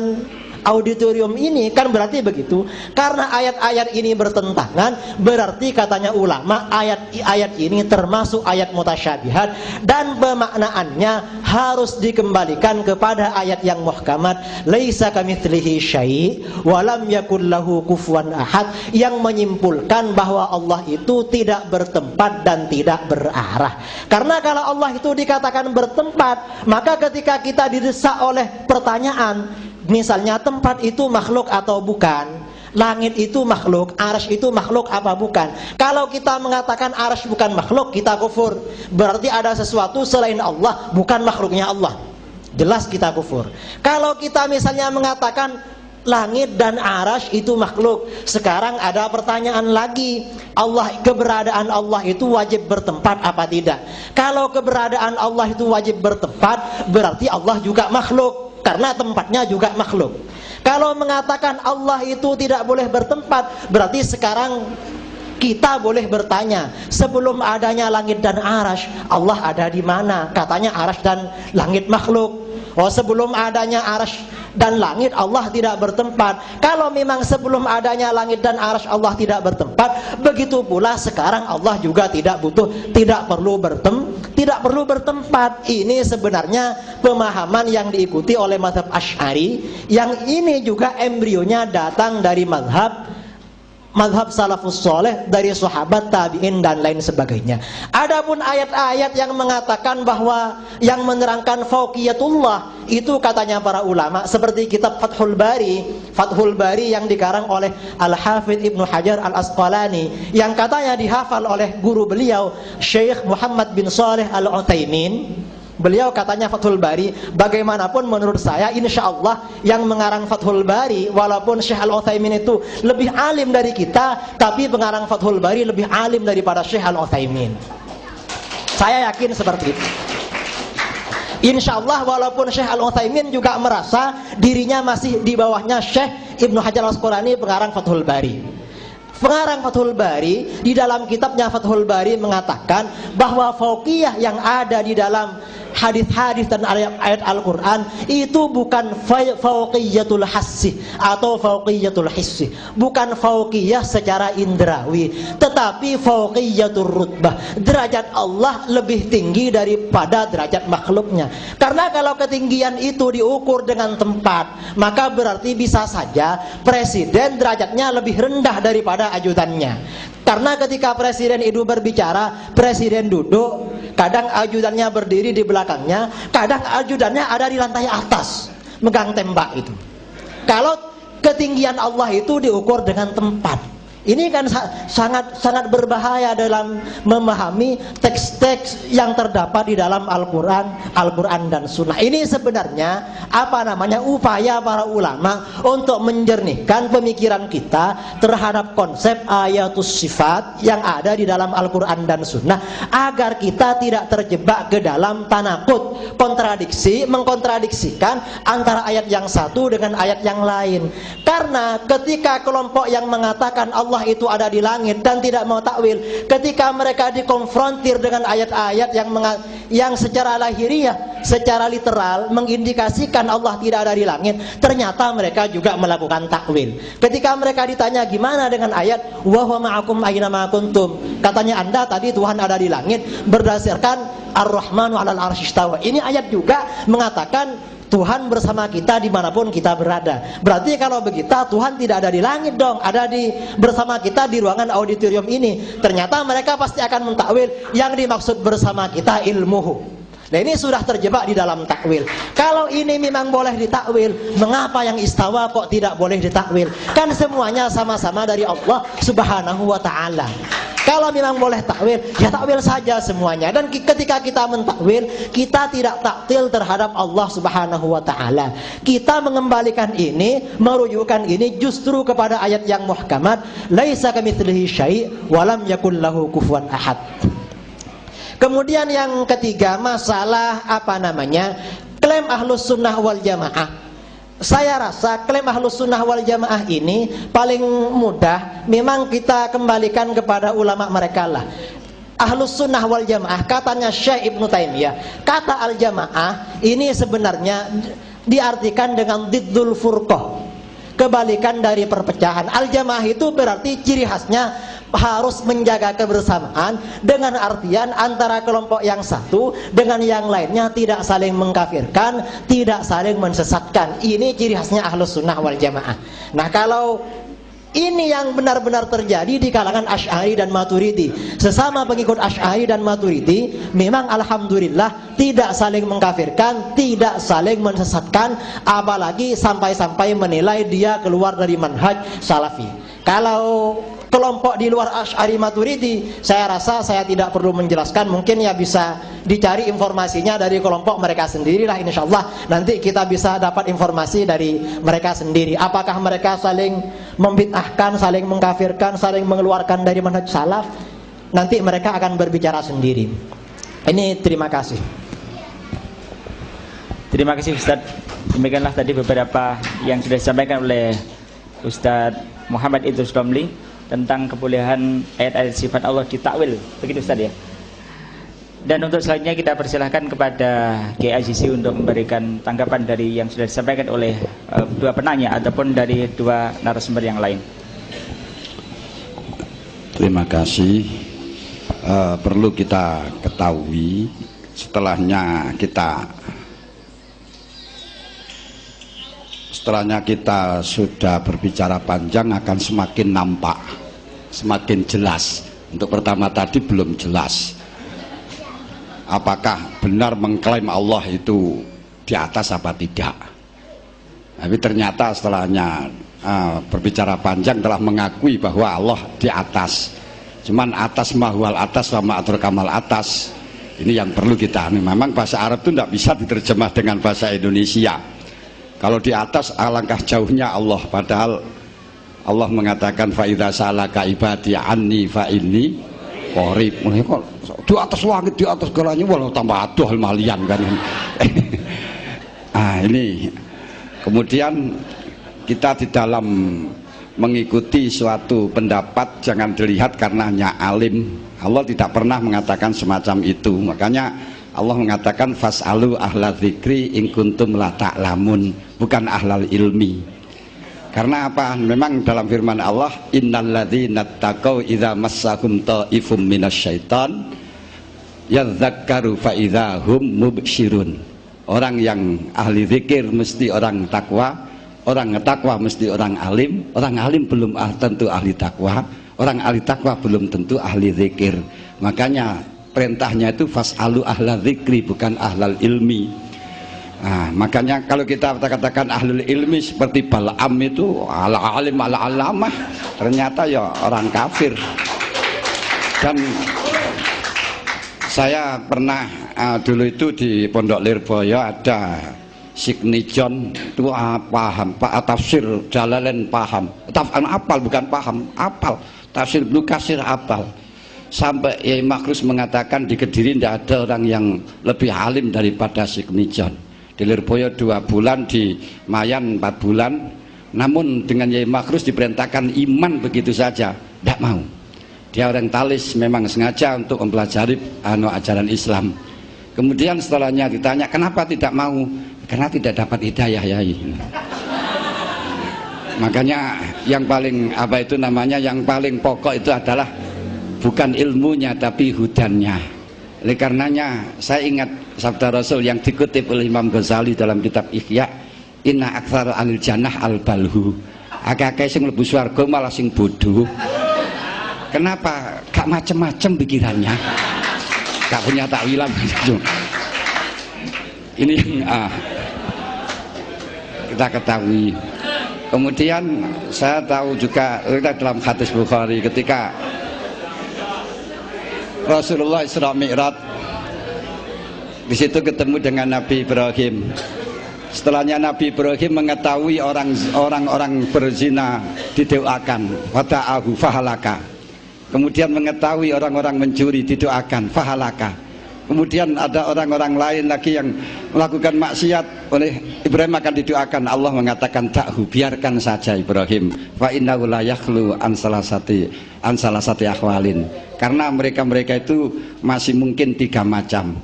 auditorium ini, kan berarti begitu. Karena ayat-ayat ini bertentangan, berarti katanya ulama ayat-ayat ini termasuk ayat mutasyabihat dan pemaknaannya harus dikembalikan kepada ayat yang muhkamat, laisa kamitslihi syai' wa lam yakul lahu kufuwan ahad, yang menyimpulkan bahwa Allah itu tidak bertempat dan tidak berarah. Karena kalau Allah itu dikatakan bertempat, maka ketika kita didesak oleh pertanyaan, misalnya tempat itu makhluk atau bukan, langit itu makhluk, arsy itu makhluk apa bukan. Kalau kita mengatakan arsy bukan makhluk, kita kufur. Berarti ada sesuatu selain Allah, bukan makhluknya Allah. Jelas kita kufur. Kalau kita misalnya mengatakan langit dan arsy itu makhluk, sekarang ada pertanyaan lagi, keberadaan Allah itu wajib bertempat apa tidak? Kalau keberadaan Allah itu wajib bertempat, berarti Allah juga makhluk, karena tempatnya juga makhluk. Kalau mengatakan Allah itu tidak boleh bertempat, berarti sekarang kita boleh bertanya, sebelum adanya langit dan arsy, Allah ada di mana? Katanya arsy dan langit makhluk. Oh, sebelum adanya arsy dan langit Allah tidak bertempat. Kalau memang sebelum adanya langit dan arsy Allah tidak bertempat, begitu pula sekarang Allah juga tidak perlu bertempat. Ini sebenarnya pemahaman yang diikuti oleh mazhab Asy'ari, yang ini juga embrionya datang dari mazhab salafus soleh, dari sahabat, tabi'in dan lain sebagainya. Adapun ayat-ayat yang mengatakan bahwa yang menerangkan fauqiyatullah itu katanya para ulama seperti kitab Fathul Bari yang dikarang oleh Al-Hafidz Ibnu Hajar Al-Asqalani, yang katanya dihafal oleh guru beliau Syekh Muhammad bin Shalih Al-Utsaimin. Beliau katanya Fathul Bari, bagaimanapun menurut saya insya Allah yang mengarang Fathul Bari, walaupun Syekh Al-Utsaimin itu lebih alim dari kita, tapi pengarang Fathul Bari lebih alim daripada Syekh Al-Utsaimin. Saya yakin seperti itu. Insya Allah walaupun Syekh Al-Utsaimin juga merasa dirinya masih di bawahnya Syekh Ibnu Hajar Al-Asqalani, pengarang Fathul Bari. Pengarang Fathul Bari di dalam kitabnya Fathul Bari mengatakan bahwa fauqiyah yang ada di dalam hadis-hadis dan ayat Al-Quran itu bukan fauqiyatul hassi atau fauqiyatul hissi, bukan fauqiyah secara indrawi, tetapi fauqiyatul rutbah. Derajat Allah lebih tinggi daripada derajat makhluknya. Karena kalau ketinggian itu diukur dengan tempat, maka berarti bisa saja presiden derajatnya lebih rendah daripada ajudannya. Karena ketika presiden itu berbicara, presiden duduk, kadang ajudannya berdiri di belakangnya, kadang ajudannya ada di lantai atas megang tembak itu. Kalau ketinggian Allah itu diukur dengan tempat, ini kan sangat berbahaya dalam memahami teks-teks yang terdapat di dalam Al-Quran dan Sunnah. Ini sebenarnya upaya para ulama untuk menjernihkan pemikiran kita terhadap konsep ayatus sifat yang ada di dalam Al-Quran dan Sunnah, agar kita tidak terjebak ke dalam tanakut, mengkontradiksikan antara ayat yang satu dengan ayat yang lain. Karena ketika kelompok yang mengatakan Allah itu ada di langit dan tidak mau takwil, ketika mereka dikonfrontir dengan ayat-ayat yang secara lahiriah, secara literal mengindikasikan Allah tidak ada di langit, ternyata mereka juga melakukan takwil. Ketika mereka ditanya gimana dengan ayat wa huwa ma'akum aina ma kuntum, katanya Anda tadi Tuhan ada di langit berdasarkan Ar-Rahmanu 'alal arsy istawa. Ini ayat juga mengatakan Tuhan bersama kita dimanapun kita berada. Berarti kalau begitu Tuhan tidak ada di langit dong, ada bersama kita di ruangan auditorium ini. Ternyata mereka pasti akan mentakwil yang dimaksud bersama kita ilmuhu. Nah, ini sudah terjebak di dalam takwil. Kalau ini memang boleh ditakwil, mengapa yang istawa kok tidak boleh ditakwil? Kan semuanya sama-sama dari Allah Subhanahu wa ta'ala. Kalau memang boleh takwil, ya takwil saja semuanya. Dan ketika kita mentakwil, kita tidak taktil terhadap Allah Subhanahu wa ta'ala. Kita mengembalikan ini, merujukkan ini justru kepada ayat yang muhkamat, laisa kamitslihi syai' wa lam yakul lahu kufuwan ahad. Kemudian yang ketiga, masalah klaim Ahlus Sunnah wal Jamaah. Saya rasa klaim Ahlus Sunnah wal Jamaah ini paling mudah memang kita kembalikan kepada ulama mereka lah. Ahlus Sunnah wal Jamaah, katanya Syekh Ibnu Taimiyah, kata al-jamaah ini sebenarnya diartikan dengan diddul furqah. kebalikan dari perpecahan. Al-jamaah itu berarti ciri khasnya harus menjaga kebersamaan, dengan artian antara kelompok yang satu dengan yang lainnya tidak saling mengkafirkan, tidak saling mensesatkan. Ini ciri khasnya Ahlus Sunnah wal Jamaah. Nah, kalau ini yang benar-benar terjadi di kalangan Asy'ari dan Maturidi, sesama pengikut Asy'ari dan Maturidi memang alhamdulillah tidak saling mengkafirkan, tidak saling mensesatkan, apalagi sampai-sampai menilai dia keluar dari manhaj salafi. Kalau kelompok di luar Asy'ari Maturidi, saya rasa saya tidak perlu menjelaskan, mungkin ya bisa dicari informasinya dari kelompok mereka sendirilah, insyaallah nanti kita bisa dapat informasi dari mereka sendiri. Apakah mereka saling membid'ahkan, saling mengkafirkan, saling mengeluarkan dari manhaj salaf, nanti mereka akan berbicara sendiri. Ini terima kasih. Terima kasih Ustaz. Demikianlah tadi beberapa yang sudah disampaikan oleh Ustaz Muhammad Idrus Romli tentang kebolehan ayat-ayat sifat Allah ditakwil, begitu Ustaz ya. Dan untuk selanjutnya kita persilahkan kepada Kiai Azizi untuk memberikan tanggapan dari yang sudah disampaikan oleh dua penanya ataupun dari dua narasumber yang lain. Terima kasih. Perlu kita ketahui, setelahnya kita sudah berbicara panjang akan semakin nampak, semakin jelas. Untuk pertama tadi belum jelas apakah benar mengklaim Allah itu di atas apa tidak. Tapi ternyata setelahnya berbicara panjang telah mengakui bahwa Allah di atas. Cuman atas mahwal atas wa ma'atur kamal atas. Ini yang perlu kita. Memang bahasa Arab itu tidak bisa diterjemah dengan bahasa Indonesia. Kalau di atas alangkah jauhnya Allah, padahal Allah mengatakan fa idza salaka ibadi anni fa inni qarib. Kok di atas langit, di atas segalanya, walau tambah aduh malian kan. Ini kemudian kita di dalam mengikuti suatu pendapat jangan dilihat karena hanya alim. Allah tidak pernah mengatakan semacam itu. Makanya Allah mengatakan fas'alu ahla dzikri in kuntum la ta'lamun, bukan ahlal ilmi. Karena apa? Memang dalam firman Allah, innalladzina taqau idza massahum ta'ifum minasyaiton yadzakkaru fa idza hum mubsyirun. Orang yang ahli zikir mesti orang takwa, orang takwa mesti orang alim belum tentu ahli takwa, orang ahli takwa belum tentu ahli zikir. Makanya perintahnya itu fas'alu ahla dzikri, bukan ahlal ilmi. Makanya kalau kita katakan ahlul ilmi seperti Bal'am itu ala alim ala alamah, ternyata ya orang kafir. Dan saya pernah dulu itu di Pondok Lirboyo ada Signijon itu paham, Pak tafsir Jalalain paham, apal bukan paham, apal tafsir Ibnu Katsir apal. Sampai Yai Makrus mengatakan di Kediri tidak ada orang yang lebih alim daripada Signijon. Di Lirboyo 2 bulan, di Mayan 4 bulan. Namun dengan Yai Makrus diperintahkan iman begitu saja, tidak mau. Dia orang talis, memang sengaja untuk mempelajari ajaran Islam. Kemudian setelahnya ditanya kenapa tidak mau, karena tidak dapat hidayah Yai. Makanya yang paling yang paling pokok itu adalah bukan ilmunya tapi hudannya. Oleh karenanya saya ingat sabda Rasul yang dikutip oleh Imam Ghazali dalam kitab Ihya, inna aktsara anil jannah al balhu. Akeh-akeh sing mlebu swarga malah sing bodoh. Kenapa? Gak macem-macem pikirannya, gak punya takwilan. Ini kita ketahui. Kemudian saya tahu juga dalam hadis Bukhari ketika Rasulullah Isra Mi'raj, di situ ketemu dengan Nabi Ibrahim. Setelahnya Nabi Ibrahim mengetahui orang-orang berzina didoakan, wata'ahu fahalaka. Kemudian mengetahui orang-orang mencuri didoakan, fahalaka. Kemudian ada orang-orang lain lagi yang melakukan maksiat, oleh Ibrahim akan didoakan. Allah mengatakan ta'hu, biarkan saja Ibrahim, fa innahu la yakhlu an salasati akhwalin. Karena mereka itu masih mungkin 3 macam.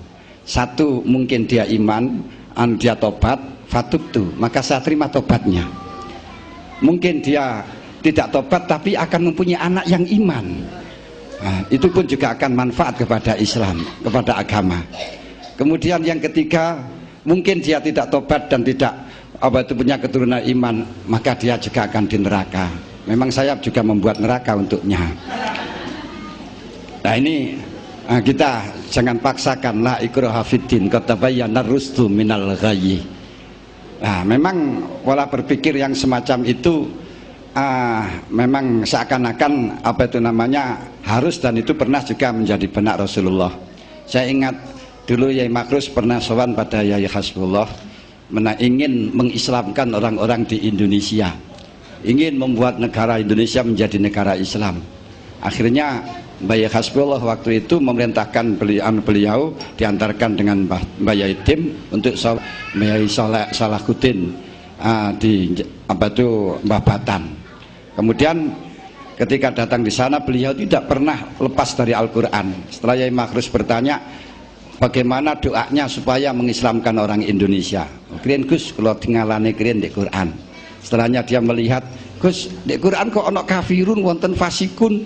Satu, mungkin dia iman, dia tobat, fatubtu, maka saya terima tobatnya. mungkin dia tidak tobat tapi akan mempunyai anak yang iman. Nah, itu pun juga akan manfaat kepada Islam, kepada agama. Kemudian yang ketiga, mungkin dia tidak tobat dan tidak punya keturunan iman, maka dia juga akan di neraka. Memang saya juga membuat neraka untuknya. Nah ini kita jangan paksakan, la ikraha fiddin, qad tabayyana rusdu minal ghayyi. Nah memang pola berpikir yang semacam itu memang seakan-akan harus, dan itu pernah juga menjadi benak Rasulullah. Saya ingat dulu Yai Makrus pernah sowan pada Yai Hasbullah, ingin mengislamkan orang-orang di Indonesia, ingin membuat negara Indonesia menjadi negara Islam. Akhirnya Mbak Hasbullah waktu itu memerintahkan beliau diantarkan dengan Mbak Yaidim untuk Mbak Yai Salahuddin di Mbah Batan. Kemudian ketika datang di sana beliau tidak pernah lepas dari Al-Quran. Setelah Yai Makrus bertanya bagaimana doanya supaya mengislamkan orang Indonesia, kirian Gus kalau tinggalane kirian di Quran. Setelahnya dia melihat, Gus di Quran kok ono kafirun, wonten fasikun,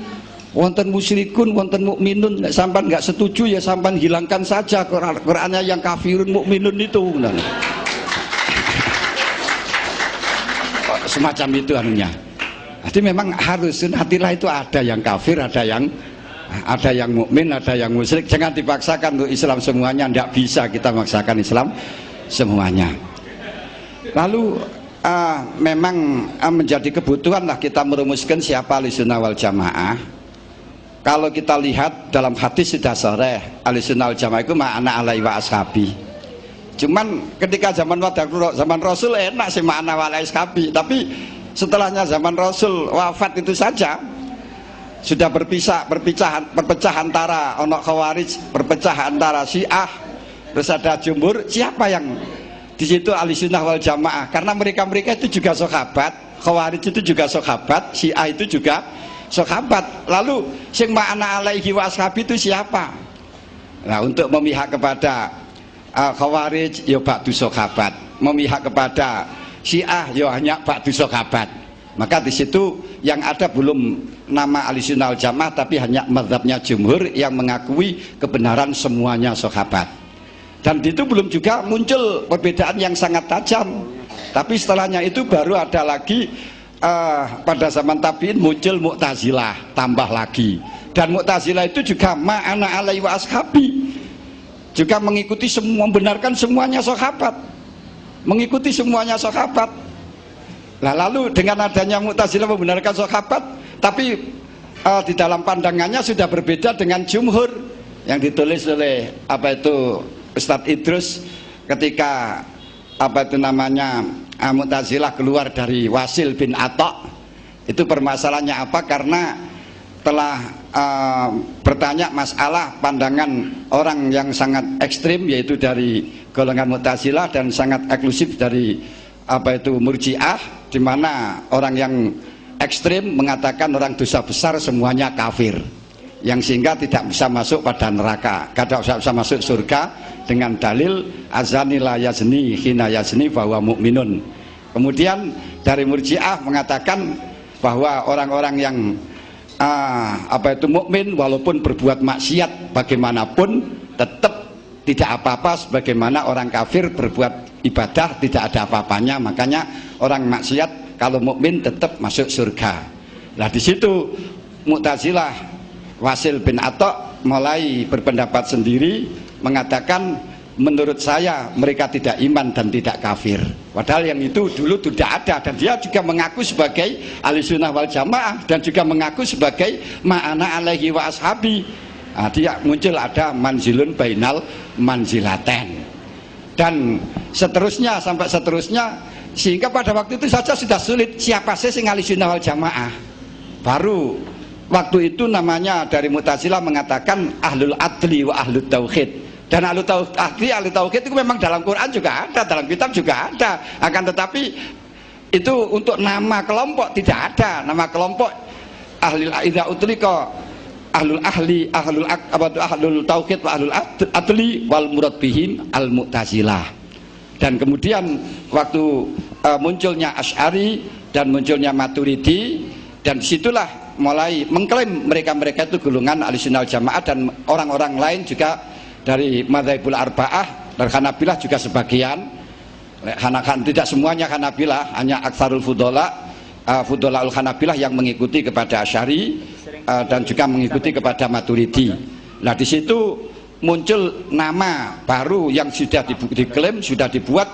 wonten musyrikun, wonten mukminun. Nek sampan nggak setuju ya sampan hilangkan saja Qurannya yang kafirun mukminun itu. Semacam itu anunya. Jadi memang harus sunatilah itu ada yang kafir, ada yang mukmin, ada yang musyrik. Jangan dipaksakan untuk Islam semuanya, tidak bisa kita memaksakan Islam semuanya. Lalu memang menjadi kebutuhan lah kita merumuskan siapa Ahlussunnah wal Jamaah. Kalau kita lihat dalam hadis sudah shareh, Ahlussunnah wal Jamaah itu ma'ana alaihi wa ashabi. Cuman ketika zaman Rasul enak sih ma'ana wa alaihi ashabi, tapi setelahnya zaman Rasul wafat itu saja sudah berpecah antara onok Khawarij, berpecah antara Syiah, terus ada Jumhur. Siapa yang di situ Ahlussunnah wal Jamaah? Karena mereka itu juga sahabat, Khawarij itu juga sahabat, Syiah itu juga sahabat. Lalu sing ma'ana alaihi wa ashabi itu siapa? Nah, untuk memihak kepada Khawarij ya ba'du sahabat, memihak kepada Syiah ya hanya ba'du sahabat. Maka di situ yang ada belum nama Ahlussunnah wal Jamaah, tapi hanya mazhabnya Jumhur yang mengakui kebenaran semuanya sahabat. Dan itu belum juga muncul perbedaan yang sangat tajam. Tapi setelahnya itu baru ada lagi pada zaman tabi'in muncul Mu'tazilah, tambah lagi. Dan Mu'tazilah itu juga ma'ana alaihi wa ashabi, juga mengikuti semua, membenarkan semuanya sahabat, mengikuti semuanya sahabat. Nah, lalu dengan adanya Mu'tazilah membenarkan sahabat, tapi di dalam pandangannya sudah berbeda dengan Jumhur yang ditulis oleh Ustadz Idrus ketika Mu'tazilah keluar dari Wasil bin Atta. Itu permasalahannya apa? Karena telah bertanya masalah pandangan orang yang sangat ekstrim, yaitu dari golongan Mu'tazilah, dan sangat eksklusif dari Murji'ah, di mana orang yang ekstrim mengatakan orang dosa besar semuanya kafir, yang sehingga tidak bisa masuk pada neraka, tidak bisa masuk surga dengan dalil azani la yazni hina yazni bahwa mukminun. Kemudian dari Murji'ah mengatakan bahwa orang-orang yang mukmin walaupun berbuat maksiat bagaimanapun tetap tidak apa-apa, sebagaimana orang kafir berbuat ibadah tidak ada apa-apanya. Makanya orang maksiat kalau mukmin tetap masuk surga. Nah di situ Mu'tazilah Wasil bin Atta mulai berpendapat sendiri, mengatakan menurut saya mereka tidak iman dan tidak kafir. Padahal yang itu dulu tidak ada, dan dia juga mengaku sebagai Ahlussunnah wal Jamaah dan juga mengaku sebagai ma'ana alaihi wa ashabi. Nah, dia muncul ada manzilun bainal manzilaten dan seterusnya sampai seterusnya, sehingga pada waktu itu saja sudah sulit siapa sih sing Ahlussunnah wal Jamaah. Baru waktu itu namanya dari Mu'tazilah mengatakan ahlul adli wa ahlut tauhid. Dan ahlu tauhid itu memang dalam Quran juga ada, dalam kitab juga ada. Akan tetapi itu untuk nama kelompok tidak ada. Nama kelompok ahlul idza utlika ahlul ahli ahlul tauhid wa ahlul adli wal murad bihim al mu'tazilah. Dan kemudian waktu munculnya Asy'ari dan munculnya Maturidi, dan disitulah mulai mengklaim mereka-mereka itu golongan Ahlussunnah wal Jamaah, dan orang-orang lain juga dari Madzhabul Arba'ah dan Hanabilah juga sebagian, tidak semuanya Hanabilah, hanya aksarul Fudola'ul Hanabilah yang mengikuti kepada Asy'ari dan juga mengikuti kepada Maturidi. Nah di situ muncul nama baru yang sudah diklaim, sudah dibuat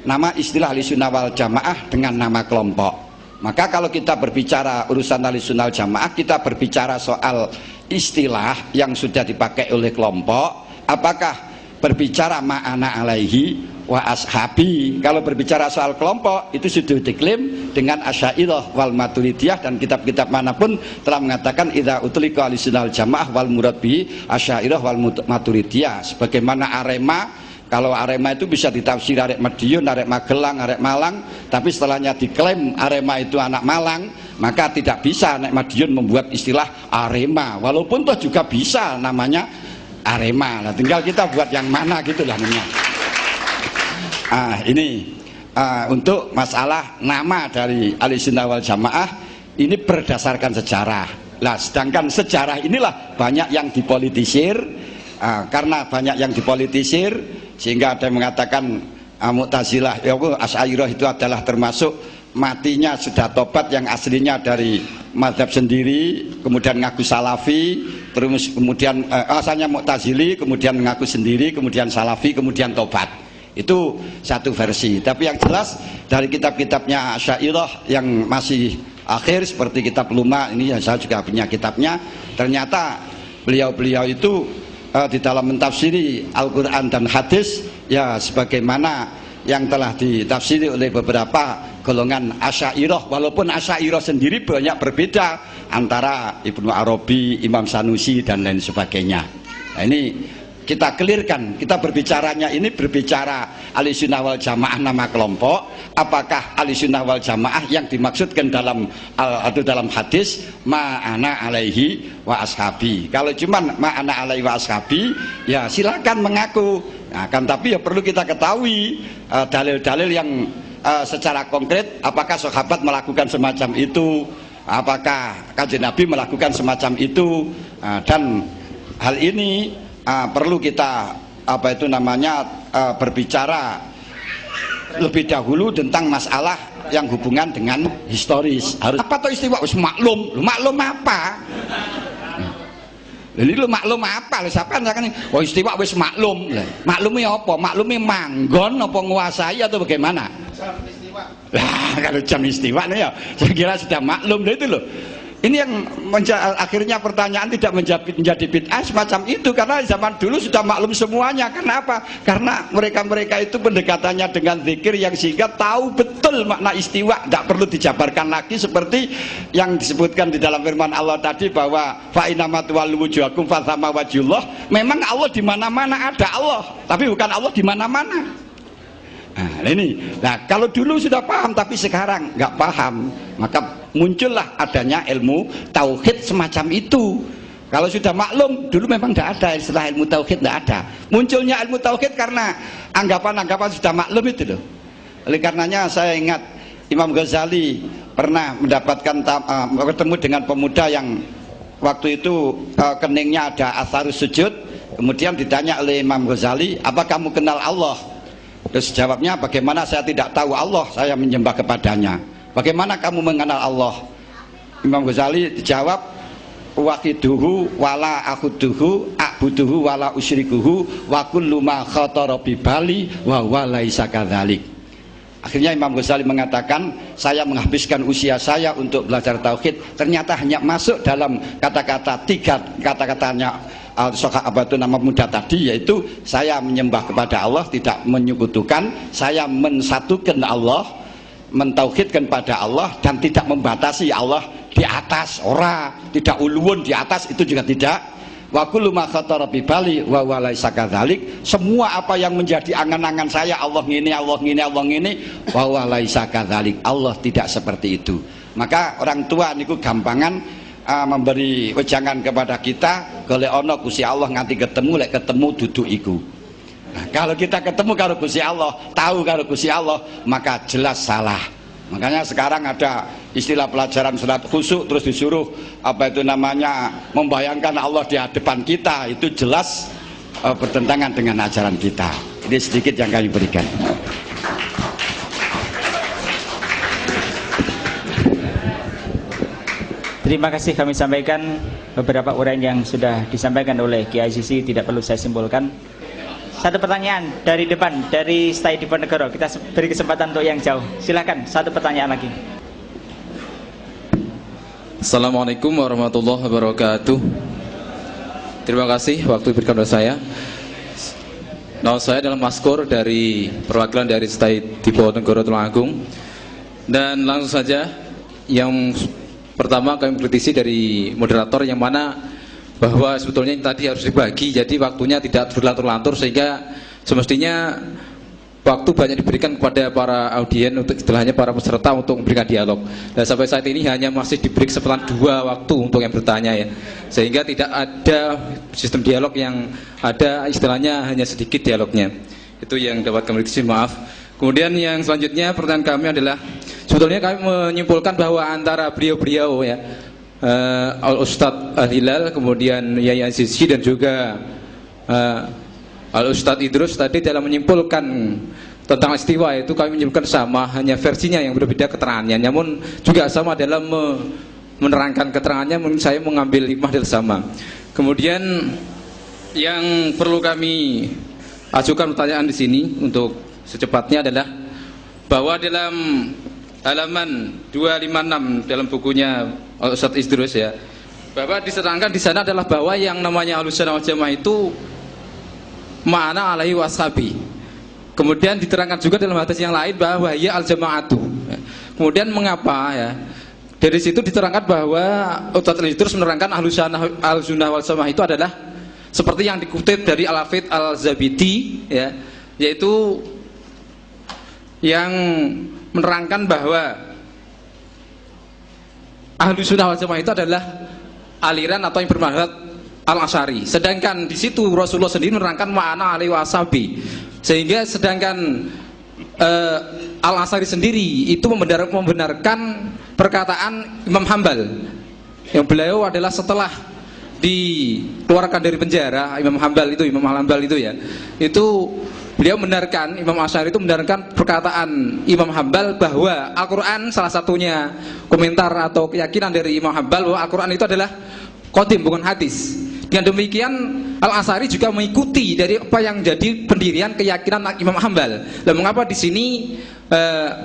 nama istilah Ahlussunnah wal Jamaah dengan nama kelompok. Maka kalau kita berbicara urusan Ahlussunnah wal Jamaah, kita berbicara soal istilah yang sudah dipakai oleh kelompok. Apakah berbicara ma'ana alaihi wa ashabi? Kalau berbicara soal kelompok, itu sudah diklaim dengan Asy'ariyah wal Maturidiyah, dan kitab-kitab manapun telah mengatakan idza utlika Ahlussunnah wal Jamaah wal murad bihi Asy'ariyah wal Maturidiyah. Sebagaimana Arema, kalau Arema itu bisa ditafsir arek Madiun, arek Magelang, arek Malang, tapi setelahnya diklaim Arema itu anak Malang, maka tidak bisa arek Madiun membuat istilah Arema, walaupun toh juga bisa namanya Arema. Nah, tinggal kita buat yang mana gitulah namanya. Ini untuk masalah nama dari Ahlussunnah wal Jamaah ini berdasarkan sejarah. Nah, sedangkan sejarah inilah banyak yang dipolitisir. Karena banyak yang dipolitisir, sehingga ada yang mengatakan Mu'tazilah, Asy'ariyah itu adalah termasuk matinya sudah tobat yang aslinya dari mazhab sendiri, kemudian ngaku salafi, terus kemudian asalnya Mu'tazili, kemudian mengaku sendiri, kemudian salafi, kemudian tobat. Itu satu versi. Tapi yang jelas dari kitab-kitabnya Asy'ariyah yang masih akhir seperti kitab Luma ini, saya juga punya kitabnya, ternyata beliau-beliau itu di dalam mentafsiri Al-Quran dan hadis ya sebagaimana yang telah ditafsiri oleh beberapa golongan Asy'ariyah, walaupun Asy'ariyah sendiri banyak berbeda antara Ibnu Arabi, Imam Sanusi dan lain sebagainya. Nah, ini kita clearkan, kita berbicaranya ini berbicara Ahlussunnah wal Jamaah nama kelompok. Apakah Ahlussunnah wal Jamaah yang dimaksudkan dalam hadis ma'ana alaihi wa ashabi? Kalau cuman ma'ana alaihi wa ashabi, ya silakan mengaku. Nah, kan tapi ya perlu kita ketahui dalil-dalil yang secara konkret, apakah sahabat melakukan semacam itu, apakah Kanjeng Nabi melakukan semacam itu, dan hal ini perlu kita berbicara lebih dahulu tentang masalah yang hubungan dengan historis. Harus apa toh istiwa wis maklum? Maklum apa? Lha lu maklum apa? Lha sampean kan oh istiwa wis maklum. Maklumnya apa? Maklumnya manggon apa nguasai atau bagaimana? Lah kalau jam istiwa nih ya saya kira sudah maklum itu loh. Ini yang akhirnya pertanyaan tidak menjadi bid'ah semacam itu, karena zaman dulu sudah maklum semuanya. Kenapa? Karena mereka-mereka itu pendekatannya dengan zikir yang sehingga tahu betul makna istiwa, tidak perlu dijabarkan lagi seperti yang disebutkan di dalam firman Allah tadi bahwa fa inama tuwallu wujuhakum fa tsama wajhullah. Memang Allah di mana-mana ada Allah, tapi bukan Allah di mana-mana. Nah ini, nah kalau dulu sudah paham tapi sekarang nggak paham, maka muncullah adanya ilmu tauhid semacam itu. Kalau sudah maklum, dulu memang tidak ada istilah ilmu tauhid, tidak ada. Munculnya ilmu tauhid karena anggapan-anggapan sudah maklum itu loh. Oleh karenanya saya ingat Imam Ghazali pernah mendapatkan bertemu dengan pemuda yang waktu itu keningnya ada atharus sujud. Kemudian ditanya oleh Imam Ghazali, apa kamu kenal Allah? Terus jawabnya, bagaimana saya tidak tahu Allah, saya menyembah kepadanya. Bagaimana kamu mengenal Allah? Imam Ghazali dijawab, waqiduhu wala akhuduhu a'buduhu wala usyrikuhu wa kullu ma khatara bi bali wa laisa kadzalik. Akhirnya Imam Ghazali mengatakan, saya menghabiskan usia saya untuk belajar tauhid, ternyata hanya masuk dalam kata-kata tiga kata-katanya nama muda tadi, yaitu saya menyembah kepada Allah, tidak menyekutukan, saya mensatukan Allah, mentauhidkan pada Allah, dan tidak membatasi Allah di atas, tidak uluwun di atas, itu juga tidak. Wa kullu ma khatara bi bali wa laisa kadzalik. Semua apa yang menjadi angan-angan saya, Allah ngini, Allah ngini, Allah ngini, wa laisa kadzalik. Allah tidak seperti itu. Maka orang tua niku gampangan memberi wejangan kepada kita, golek ana Gusti Allah nganti ketemu, lek ketemu duduk iku. Nah, kalau kita ketemu karo Gusti Allah, tahu karo Gusti Allah, maka jelas salah. Makanya sekarang ada istilah pelajaran salat khusyuk, terus disuruh apa itu namanya, membayangkan Allah di hadapan kita, itu jelas bertentangan dengan ajaran kita. Ini sedikit yang kami berikan. Terima kasih kami sampaikan beberapa uraian yang sudah disampaikan oleh Kiai Sisi, tidak perlu saya simpulkan. Satu pertanyaan dari depan, dari Stai Diponegoro. Kita beri kesempatan untuk yang jauh. Silakan, satu pertanyaan lagi. Assalamualaikum warahmatullahi wabarakatuh. Terima kasih waktu diberikan oleh saya. Nama saya adalah Maskur dari perwakilan dari Stai Diponegoro Tulungagung. Dan langsung saja, yang pertama kami kritisi dari moderator yang mana bahwa sebetulnya tadi harus dibagi, jadi waktunya tidak berlantur-lantur, sehingga semestinya waktu banyak diberikan kepada para audien, untuk istilahnya para peserta, untuk memberikan dialog. Dan sampai saat ini hanya masih diberi kesempatan 2 waktu untuk yang bertanya ya, sehingga tidak ada sistem dialog, yang ada istilahnya hanya sedikit dialognya. Itu yang dapat kami kritisi, maaf. Kemudian yang selanjutnya pertanyaan kami adalah, sebetulnya kami menyimpulkan bahwa antara beliau-beliau ya, Al-Ustadz Al-Hilal, kemudian Yai Azizi, dan juga Al-Ustadz Idrus tadi dalam menyimpulkan tentang istiwa itu, kami menyimpulkan sama, hanya versinya yang berbeda keterangannya, namun juga sama dalam menerangkan keterangannya. Mungkin saya mengambil hikmah dari sama. Kemudian yang perlu kami ajukan pertanyaan di sini untuk secepatnya adalah bahwa dalam halaman 256 dalam bukunya Ustadz Idrus ya, bahwa diserangkan di sana adalah bahwa yang namanya Ahlussunnah wal Jamaah itu ma'ana alaihi washabi. Kemudian diterangkan juga dalam hadis yang lain bahwa ya al-jama'atu. Kemudian mengapa ya? Dari situ diterangkan bahwa Ustadz Idrus menerangkan Ahlussunnah wal Jamaah itu adalah seperti yang dikutip dari Al-Hafidz Al-Zabidi ya, yaitu yang menerangkan bahwa Ahlussunnah wal Jamaah itu adalah aliran atau yang bermadhab Al-Asy'ari. Sedangkan di situ Rasulullah sendiri menerangkan ma'ana alaihi wasabi. Sehingga sedangkan Al-Asy'ari sendiri itu membenarkan perkataan Imam Hambal, yang beliau adalah setelah dikeluarkan dari penjara, Imam Hambal itu ya, itu beliau membenarkan, Imam Asy'ari itu membenarkan perkataan Imam Hambal bahwa Al-Quran, salah satunya komentar atau keyakinan dari Imam Hambal bahwa Al-Quran itu adalah qadim, bukan hadis. Dengan demikian Al-Asy'ari juga mengikuti dari apa yang jadi pendirian keyakinan Imam Hambal. Dan mengapa di sini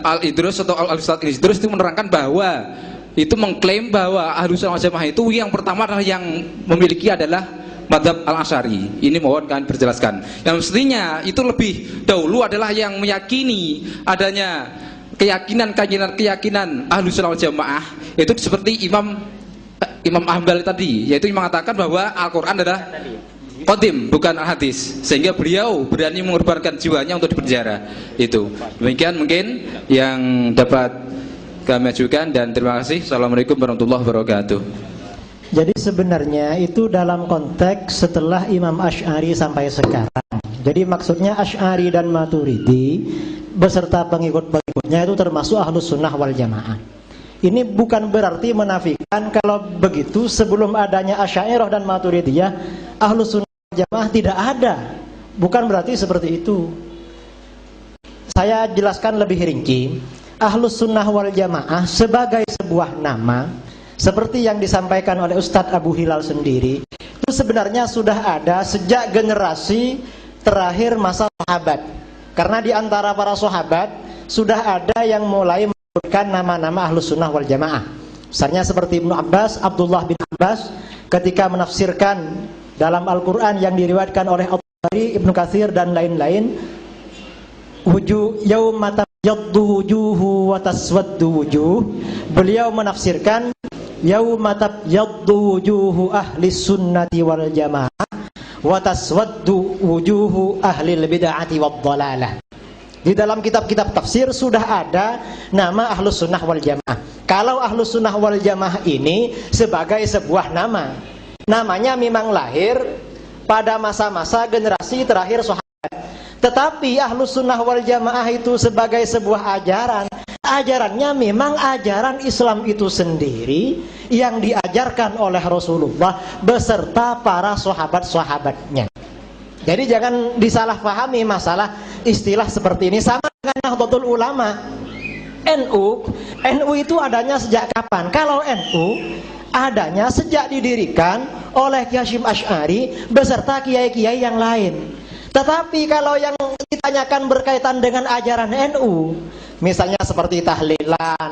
Al-Idrus atau Al-Ustadz Idrus itu menerangkan bahwa itu mengklaim bahwa Ahlussunnah wal Jamaah itu yang pertama adalah yang memiliki adalah madhab Al-Asy'ari. Ini mohon kalian berjelaskan. Yang mestinya itu lebih dahulu adalah yang meyakini adanya keyakinan Ahlussunnah wal Jamaah, itu seperti Imam Hambal tadi, yaitu mengatakan bahwa Al-Quran adalah qadim, bukan al-hadis, sehingga beliau berani mengorbankan jiwanya untuk dipenjara. Itu demikian mungkin yang dapat kami ajukan, dan terima kasih. Assalamualaikum warahmatullahi wabarakatuh. Jadi sebenarnya itu dalam konteks setelah Imam Asy'ari sampai sekarang. Jadi maksudnya Asy'ari dan Maturidi beserta pengikut-pengikutnya itu termasuk Ahlussunnah wal Jamaah. Ini bukan berarti menafikan kalau begitu sebelum adanya Asy'ariyah dan Maturidiyah Ahlussunnah wal Jamaah tidak ada. Bukan berarti seperti itu. Saya jelaskan lebih rinci. Ahlussunnah wal Jamaah sebagai sebuah nama, seperti yang disampaikan oleh Ustadz Abu Hilal sendiri, itu sebenarnya sudah ada sejak generasi terakhir masa sahabat. Karena di antara para sahabat sudah ada yang mulai menyebutkan nama-nama Ahlussunnah wal Jamaah. Misalnya seperti Ibnu Abbas, Abdullah bin Abbas ketika menafsirkan dalam Al-Quran yang diriwayatkan oleh At-Tabari, Ibnu Katsir dan lain-lain, yauma tabyaddu wujuhu wa taswaddu wujuh, beliau menafsirkan yauma tabyaddu wujuhu ahli sunnati wal jamaah wa taswaddu wujuhu ahli bid'ati wad dhalalah. Di dalam kitab-kitab tafsir sudah ada nama Ahlus Sunnah wal Jamaah. Kalau Ahlus Sunnah wal Jamaah ini sebagai sebuah nama, namanya memang lahir pada masa-masa generasi terakhir sahabat. Tetapi Ahlus Sunnah wal Jamaah itu sebagai sebuah ajaran, ajarannya memang ajaran Islam itu sendiri yang diajarkan oleh Rasulullah beserta para sahabat-sahabatnya. Jadi jangan disalahpahami masalah istilah seperti ini. Sama dengan Nahdlatul Ulama, NU itu adanya sejak kapan? Kalau NU adanya sejak didirikan oleh Ki Hasyim Asy'ari beserta kiai-kiai yang lain. Tetapi kalau yang ditanyakan berkaitan dengan ajaran NU, misalnya seperti tahlilan,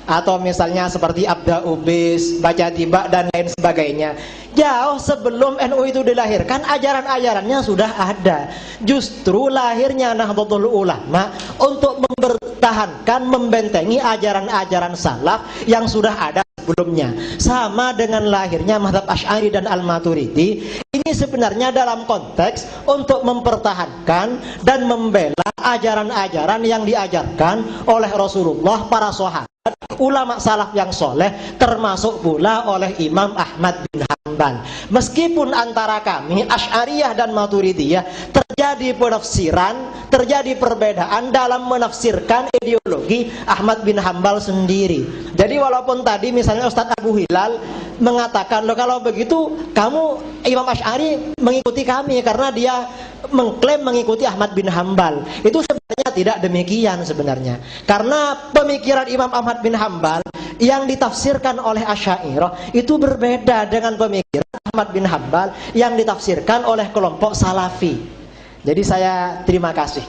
atau misalnya seperti abda ubis, baca tiba dan lain sebagainya, jauh sebelum NU itu dilahirkan ajaran-ajarannya sudah ada. Justru lahirnya Nahdlatul Ulama untuk mempertahankan, membentengi ajaran-ajaran salaf yang sudah ada sebelumnya. Sama dengan lahirnya mazhab Asy'ari dan Al-Maturidi, ini sebenarnya dalam konteks untuk mempertahankan dan membela ajaran-ajaran yang diajarkan oleh Rasulullah, para sahabat, ulama salaf yang soleh, termasuk pula oleh Imam Ahmad bin Hanbal. Meskipun antara kami Asy'ariyah dan Maturidiyah terjadi penafsiran, terjadi perbedaan dalam menafsirkan ideologi Ahmad bin Hanbal sendiri. Jadi walaupun tadi misalnya Ustadz Abu Hilal mengatakan, loh kalau begitu kamu Imam Asy'ari mengikuti kami karena dia mengklaim mengikuti Ahmad bin Hanbal. Itu sebenarnya tidak demikian sebenarnya. Karena pemikiran Imam Ahmad bin Hanbal yang ditafsirkan oleh Asy'ariyah itu berbeda dengan pemikiran Ahmad bin Hanbal yang ditafsirkan oleh kelompok Salafi. Jadi saya terima kasih.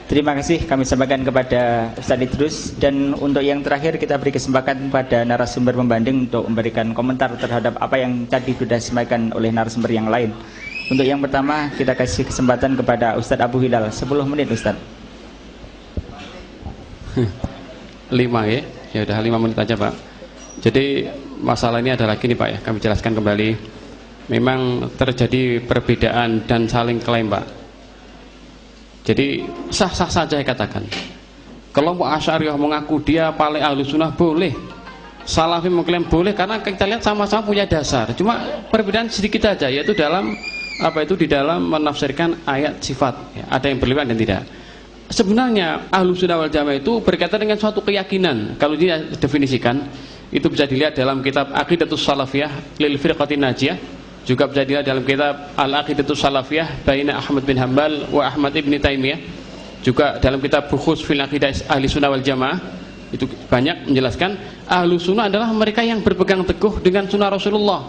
Terima kasih kami sampaikan kepada Ustaz Idrus, dan untuk yang terakhir kita beri kesempatan pada narasumber pembanding untuk memberikan komentar terhadap apa yang tadi sudah disampaikan oleh narasumber yang lain. Untuk yang pertama kita kasih kesempatan kepada Ustaz Abu Hilal, 10 menit Ustaz. 5 ya, ya udah 5 menit aja Pak. Jadi masalah ini adalah gini Pak ya, kami jelaskan kembali. Memang terjadi perbedaan dan saling klaim Pak. Jadi sah-sah saja saya katakan. Kelompok Asy'ariyah mengaku dia paling Ahlus Sunnah boleh, Salafi mengklaim boleh, karena kita lihat sama-sama punya dasar. Cuma perbedaan sedikit saja, yaitu dalam di dalam menafsirkan ayat sifat ya, ada yang berlebihan dan tidak. Sebenarnya Ahlus Sunnah wal Jamaah itu berkaitan dengan suatu keyakinan. Kalau dia definisikan, itu bisa dilihat dalam kitab Aqidatus Salafiyah lil Firqatin Najiyah, juga bisa dilihat dalam kitab Al-Aqidatus Salafiyah baina Ahmad bin Hanbal wa Ahmad ibn Taimiyah, juga dalam kitab Bukhus fil Aqidah Ahli Sunnah wal Jamaah. Itu banyak menjelaskan Ahlu Sunnah adalah mereka yang berpegang teguh dengan sunnah Rasulullah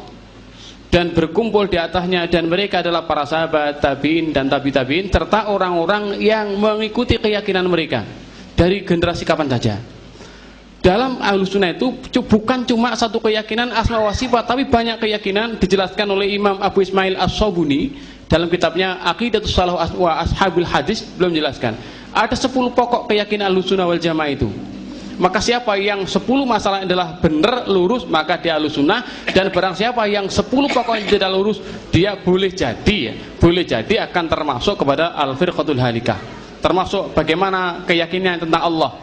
dan berkumpul di atasnya, dan mereka adalah para sahabat, tabi'in dan tabi-tabi'in, serta orang-orang yang mengikuti keyakinan mereka dari generasi kapan saja. Dalam Ahlus Sunnah itu bukan cuma satu keyakinan asma wa sifat, tapi banyak keyakinan. Dijelaskan oleh Imam Abu Ismail As-Sabuni dalam kitabnya Aqidatus Salaf wa Ashabil Hadis, belum jelaskan ada 10 pokok keyakinan Ahlus Sunnah wal Jamaah itu. Maka siapa yang 10 masalah adalah benar lurus, maka dia Ahlus Sunnah. Dan barang siapa yang 10 pokok yang tidak lurus, dia boleh jadi akan termasuk kepada Al-Firqatul Halikah. Termasuk bagaimana keyakinan tentang Allah,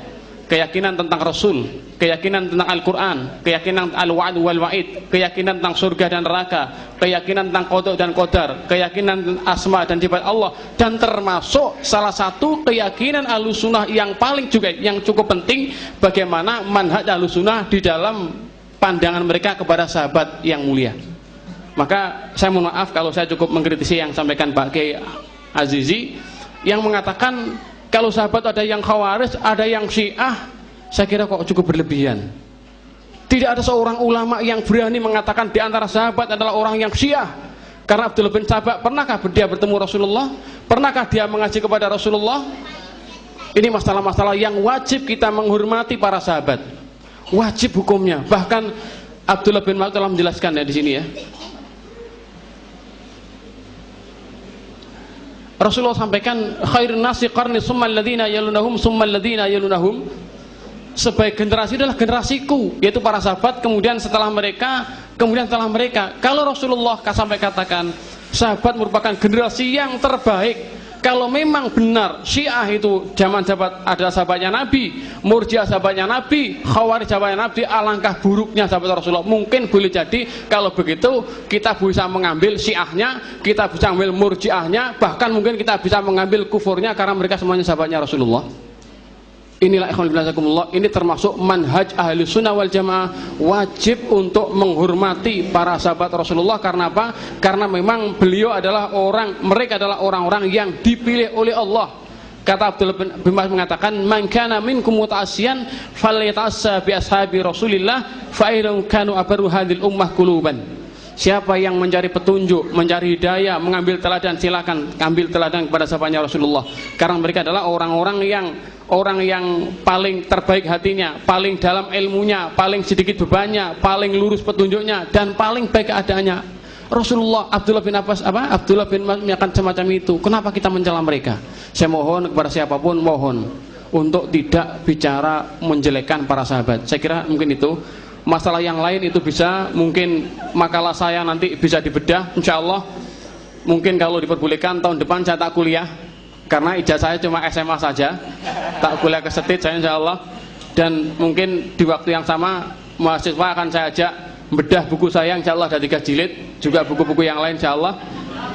keyakinan tentang Rasul, keyakinan tentang Al-Quran, keyakinan Al-Wa'd wal-Wa'id, keyakinan tentang surga dan neraka, keyakinan tentang qada dan qadar, keyakinan tentang asma dan sifat Allah. Dan termasuk salah satu keyakinan Ahlus Sunnah yang paling juga yang cukup penting, bagaimana manhaj Ahlus Sunnah di dalam pandangan mereka kepada sahabat yang mulia. Maka saya mohon maaf kalau saya cukup mengkritisi yang sampaikan Pak Kiai Azizi yang mengatakan kalau sahabat ada yang Khawarij, ada yang Syiah, saya kira kok cukup berlebihan. Tidak ada seorang ulama yang berani mengatakan di antara sahabat adalah orang yang Syiah. Karena Abdullah bin Sabah, pernahkah dia bertemu Rasulullah? Pernahkah dia mengaji kepada Rasulullah? Ini masalah-masalah yang wajib kita menghormati para sahabat. Wajib hukumnya. Bahkan Abdullah bin Mas'ud telah menjelaskan ya di sini ya. Rasulullah sampaikan khairun nasi qarni summal ladzina yalunahum summal ladzina yalunahum. Sebaik generasi adalah generasiku, yaitu para sahabat, kemudian setelah mereka, kemudian setelah mereka. Kalau Rasulullah sampai katakan sahabat merupakan generasi yang terbaik, Kalau memang benar Syiah itu zaman sahabat adalah sahabatnya Nabi, Murji'ah sahabatnya Nabi, Khawarij sahabatnya Nabi, alangkah buruknya sahabat Rasulullah. Mungkin boleh jadi kalau begitu kita bisa mengambil Syiahnya, kita bisa mengambil Murji'ahnya, bahkan mungkin kita bisa mengambil kufurnya karena mereka semuanya sahabatnya Rasulullah. Inilah ikhwan fillah jazakumullah, ini termasuk manhaj ahli sunnah wal jamaah, wajib untuk menghormati para sahabat Rasulullah. Karena apa? Karena memang beliau adalah mereka adalah orang-orang yang dipilih oleh Allah. Kata Abdullah bin Mas mengatakan, man kana minkum muta'assiyan falyata'assa bi ashabi Rasulillah fa innahum kanu abaru hadhil ummah quluban. Siapa yang mencari petunjuk, mencari hidayah, mengambil teladan, silakan ambil teladan kepada sahabatnya Rasulullah. Karena mereka adalah orang yang paling terbaik hatinya, paling dalam ilmunya, paling sedikit bebannya, paling lurus petunjuknya, dan paling baik keadaannya. Rasulullah, Abdullah bin Mas akan semacam itu. Kenapa kita mencela mereka? Saya mohon kepada siapapun, mohon untuk tidak bicara menjelekkan para sahabat. Saya kira mungkin itu. Masalah yang lain itu bisa, mungkin makalah saya nanti bisa dibedah, insya Allah. Mungkin kalau diperbolehkan tahun depan saya tak kuliah, karena ijazah saya cuma SMA saja, tak kuliah ke Setit saya insya Allah. Dan mungkin di waktu yang sama mahasiswa akan saya ajak bedah buku saya, insya Allah ada 3 jilid, juga buku-buku yang lain insya Allah.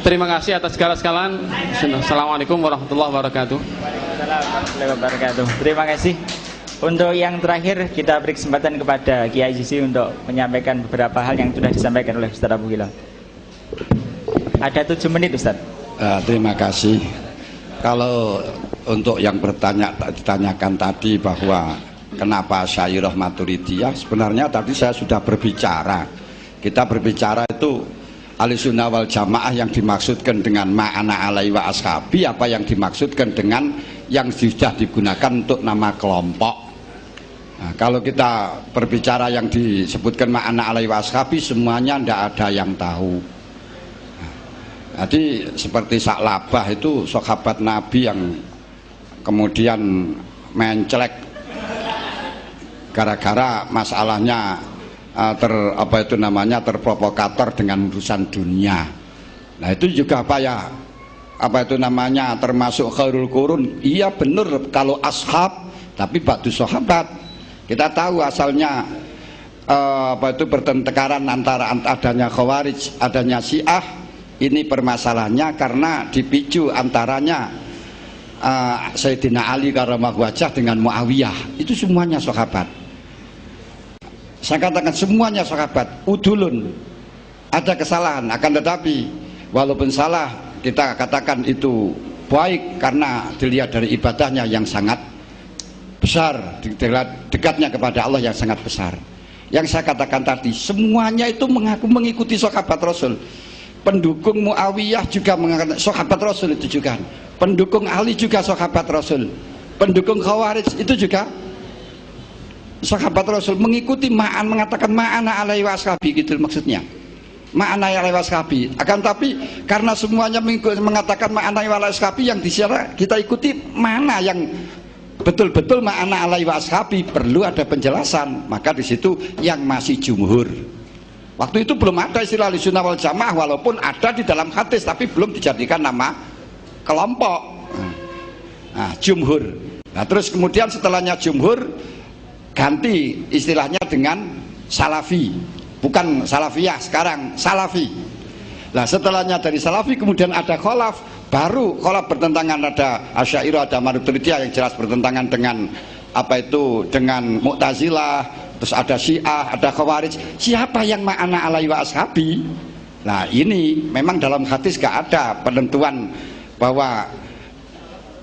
Terima kasih atas segala sekalian. Assalamualaikum warahmatullahi wabarakatuh. Terima kasih. Untuk yang terakhir kita beri kesempatan kepada Kiai Sisi untuk menyampaikan beberapa hal yang sudah disampaikan oleh Ustaz Abu Hilal. Ada 7 menit Ustaz. Terima kasih. Kalau untuk yang ditanyakan tadi bahwa kenapa Asy'ariyah Maturidiyah, sebenarnya tadi saya sudah berbicara. Kita berbicara itu Ahlussunnah wal Jamaah yang dimaksudkan dengan ma'ana alaihi wa ashabi, apa yang dimaksudkan dengan yang sudah digunakan untuk nama kelompok. Nah, kalau kita berbicara yang disebutkan ma'ana alaihi wa ashabi, semuanya tidak ada yang tahu. Jadi seperti Sa'labah itu sahabat Nabi yang kemudian mencelek gara-gara masalahnya terprovokator dengan urusan dunia. Nah itu juga termasuk khairul qurun. Iya benar kalau ashab, tapi ba'du sahabat. Kita tahu asalnya pertengkaran antara adanya Khawarij, adanya Syiah. Ini permasalahannya karena dipicu antaranya Sayyidina Ali karramallahu wajhah dengan Muawiyah. Itu semuanya sahabat. Saya katakan semuanya sahabat. Udulun, ada kesalahan, akan tetapi walaupun salah kita katakan itu baik karena dilihat dari ibadahnya yang sangat besar, dekatnya kepada Allah yang sangat besar. Yang saya katakan tadi, semuanya itu mengaku mengikuti sahabat Rasul. Pendukung Muawiyah juga mengatakan sahabat Rasul itu juga. Pendukung Ali juga sahabat Rasul. Pendukung Khawarij itu juga sahabat Rasul, mengikuti mengatakan ma'ana alaihi washabi, gitu maksudnya. Ma'ana alaihi washabi. Akan tapi karena semuanya mengatakan ma'ana alaihi washabi, yang kita ikuti mana yang betul-betul ma'ana alaihi washabi, perlu ada penjelasan. Maka di situ yang masih jumhur. Waktu itu belum ada istilah Ahlussunnah wal Jamaah, walaupun ada di dalam hadis tapi belum dijadikan nama kelompok. Nah, jumhur. Nah, terus kemudian setelahnya jumhur ganti istilahnya dengan salafi, bukan salafiyah, sekarang salafi. Nah setelahnya dari salafi kemudian ada kholaf, baru kholaf bertentangan, ada Asy'ariyah, ada Maturidiyah yang jelas bertentangan dengan dengan Mu'tazilah, terus ada Syiah, ada Khawarij. Siapa yang ma'ana alaihi wa ashabi? Nah ini memang dalam hadis gak ada penentuan bahwa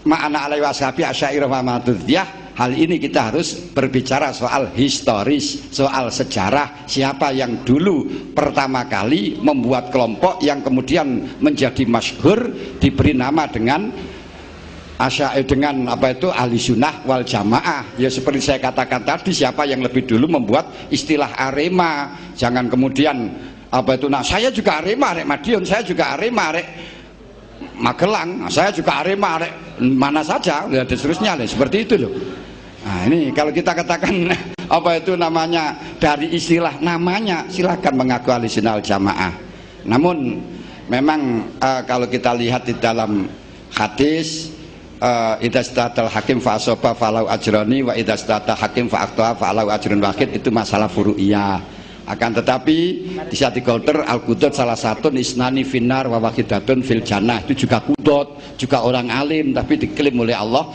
ma'ana alaihi wa ashabi Asy'ariyah wa Maturidiyah. Hal ini kita harus berbicara soal historis, soal sejarah, siapa yang dulu pertama kali membuat kelompok yang kemudian menjadi masyhur, diberi nama dengan Ahlussunnah wal Jamaah. Ya seperti saya katakan tadi, siapa yang lebih dulu membuat istilah Arema. Jangan kemudian saya juga Arema, Rek Madiun, saya juga Arema, Rek Magelang, saya juga Arema, Rek mana saja, dan seterusnya, seperti itu loh. Nah ini kalau kita katakan dari istilah namanya, silakan mengaku Ahlussunnah wal Jamaah. Namun memang kalau kita lihat di dalam hadis idza istatal hakim fa asaba falau ajrani wa idza istatal hakim fa aqta falau ajrun wahid, itu masalah furu'iyah. Akan tetapi di Syati Golter al-qudud salah satu isnani finar wa wahidatun fil jannah, itu juga qudud, juga orang alim tapi diklaim oleh Allah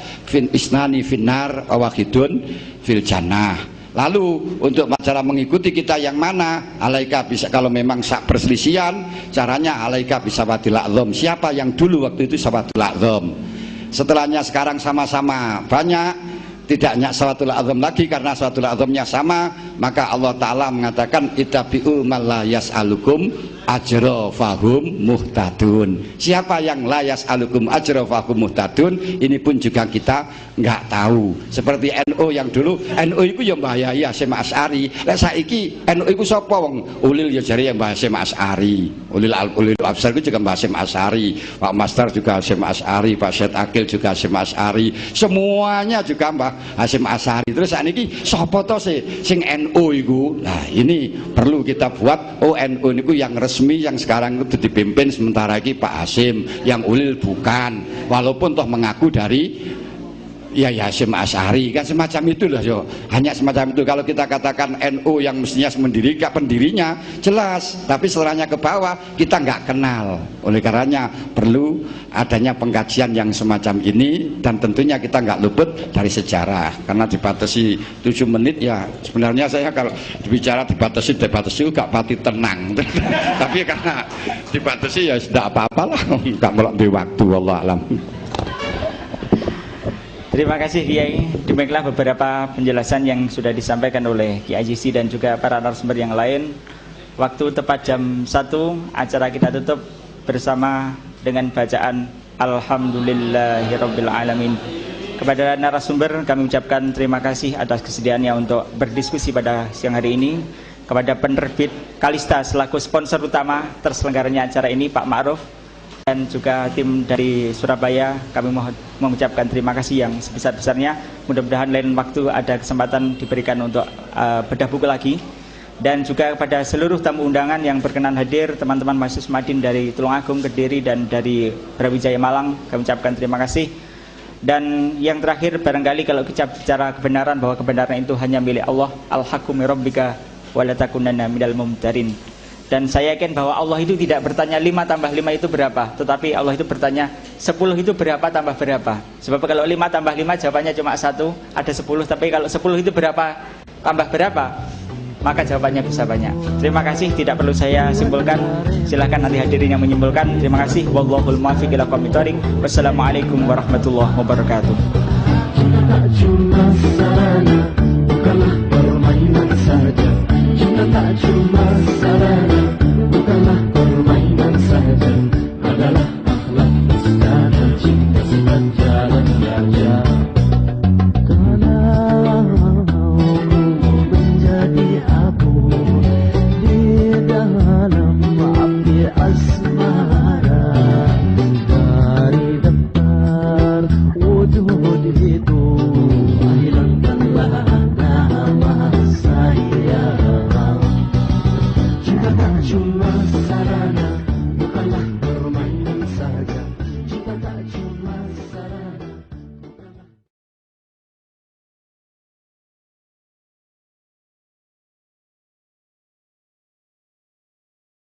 isnani finar wa wahidun fil jannah. Lalu untuk cara mengikuti kita yang mana? Alaika bisa, kalau memang perselisihan caranya alaika bisa wadil a'zam. Siapa yang dulu waktu itu sawadul a'zam? Setelahnya sekarang sama-sama banyak, tidak hanya sawadul a'zam lagi karena sawadul a'zamnya sama, maka Allah Ta'ala mengatakan ittabi'u man la yas'alukum ajra fahum muhtadun. Siapa yang la yas'alukum ajra fahum muhtadun, ini pun juga kita nggak tahu. Seperti NU yang dulu, NU itu yang bahaya Hasyim Asy'ari. Lah saiki NU itu sapa wong? Ulil ya jare yang Hasyim Asy'ari. Ulil Absar itu juga Hasyim Asy'ari. Pak Master juga Hasyim Asy'ari, Pak Syed Akil juga Hasyim Asy'ari. Semuanya juga Mbah Hasyim Asy'ari. Terus sakniki sapa to sing NU iku? Nah, ini perlu kita buat NU niku yang resmi yang sekarang itu dipimpin sementara ini Pak Hasyim, yang ulil bukan, walaupun toh mengaku dari ya Hasyim Asy'ari, kan semacam itu loh yo. Hanya semacam itu. Kalau kita katakan NU yang mestinya mendirikan pendirinya jelas, tapi setelahnya ke bawah kita nggak kenal. Oleh karenanya perlu adanya pengkajian yang semacam ini, dan tentunya kita nggak luput dari sejarah. Karena dibatasi 7 menit ya, sebenarnya saya kalau bicara dibatasi nggak pati tenang. Tapi karena dibatasi ya sudah apa-apalah, nggak melalui waktu. Wallahu a'lam. Terima kasih Kiai. Demikianlah beberapa penjelasan yang sudah disampaikan oleh Kiai Azizi dan juga para narasumber yang lain. Waktu tepat jam 1, acara kita tutup bersama dengan bacaan Alhamdulillahirabbil alamin. Kepada narasumber kami ucapkan terima kasih atas kesediaannya untuk berdiskusi pada siang hari ini. Kepada penerbit Kalista selaku sponsor utama terselenggaranya acara ini Pak Ma'ruf, dan juga tim dari Surabaya, kami mengucapkan terima kasih yang sebesar-besarnya. Mudah-mudahan lain waktu ada kesempatan diberikan untuk bedah buku lagi. Dan juga kepada seluruh tamu undangan yang berkenan hadir, teman-teman mahasiswa Madin dari Tulungagung, Kediri, dan dari Brawijaya Malang, kami ucapkan terima kasih. Dan yang terakhir, barangkali kalau kita bicara kebenaran, bahwa kebenaran itu hanya milik Allah, al-haqqu min rabbika wa la takunanna minal mumtarin. Dan saya yakin bahwa Allah itu tidak bertanya 5 tambah 5 itu berapa, tetapi Allah itu bertanya 10 itu berapa tambah berapa. Sebab kalau 5 tambah 5 jawabannya cuma 1, ada 10, tapi kalau 10 itu berapa tambah berapa, maka jawabannya bisa banyak. Terima kasih, tidak perlu saya simpulkan, silahkan nanti hadirin yang menyimpulkan. Terima kasih. Wallahul muwaffiq ila aqwamit thoriq. Wassalamualaikum warahmatullahi wabarakatuh. Tak cuma sarana, bukanlah permainan saja. Cinta tak cuma sarana, bukanlah permainan saja. Adalah akhlak istana cinta sepanjang raja. Kalau menjadi abu di dalam api asmara, dari depan wujud itu hilangkanlah nama saya. Cinta tak cuma sarana, bukanlah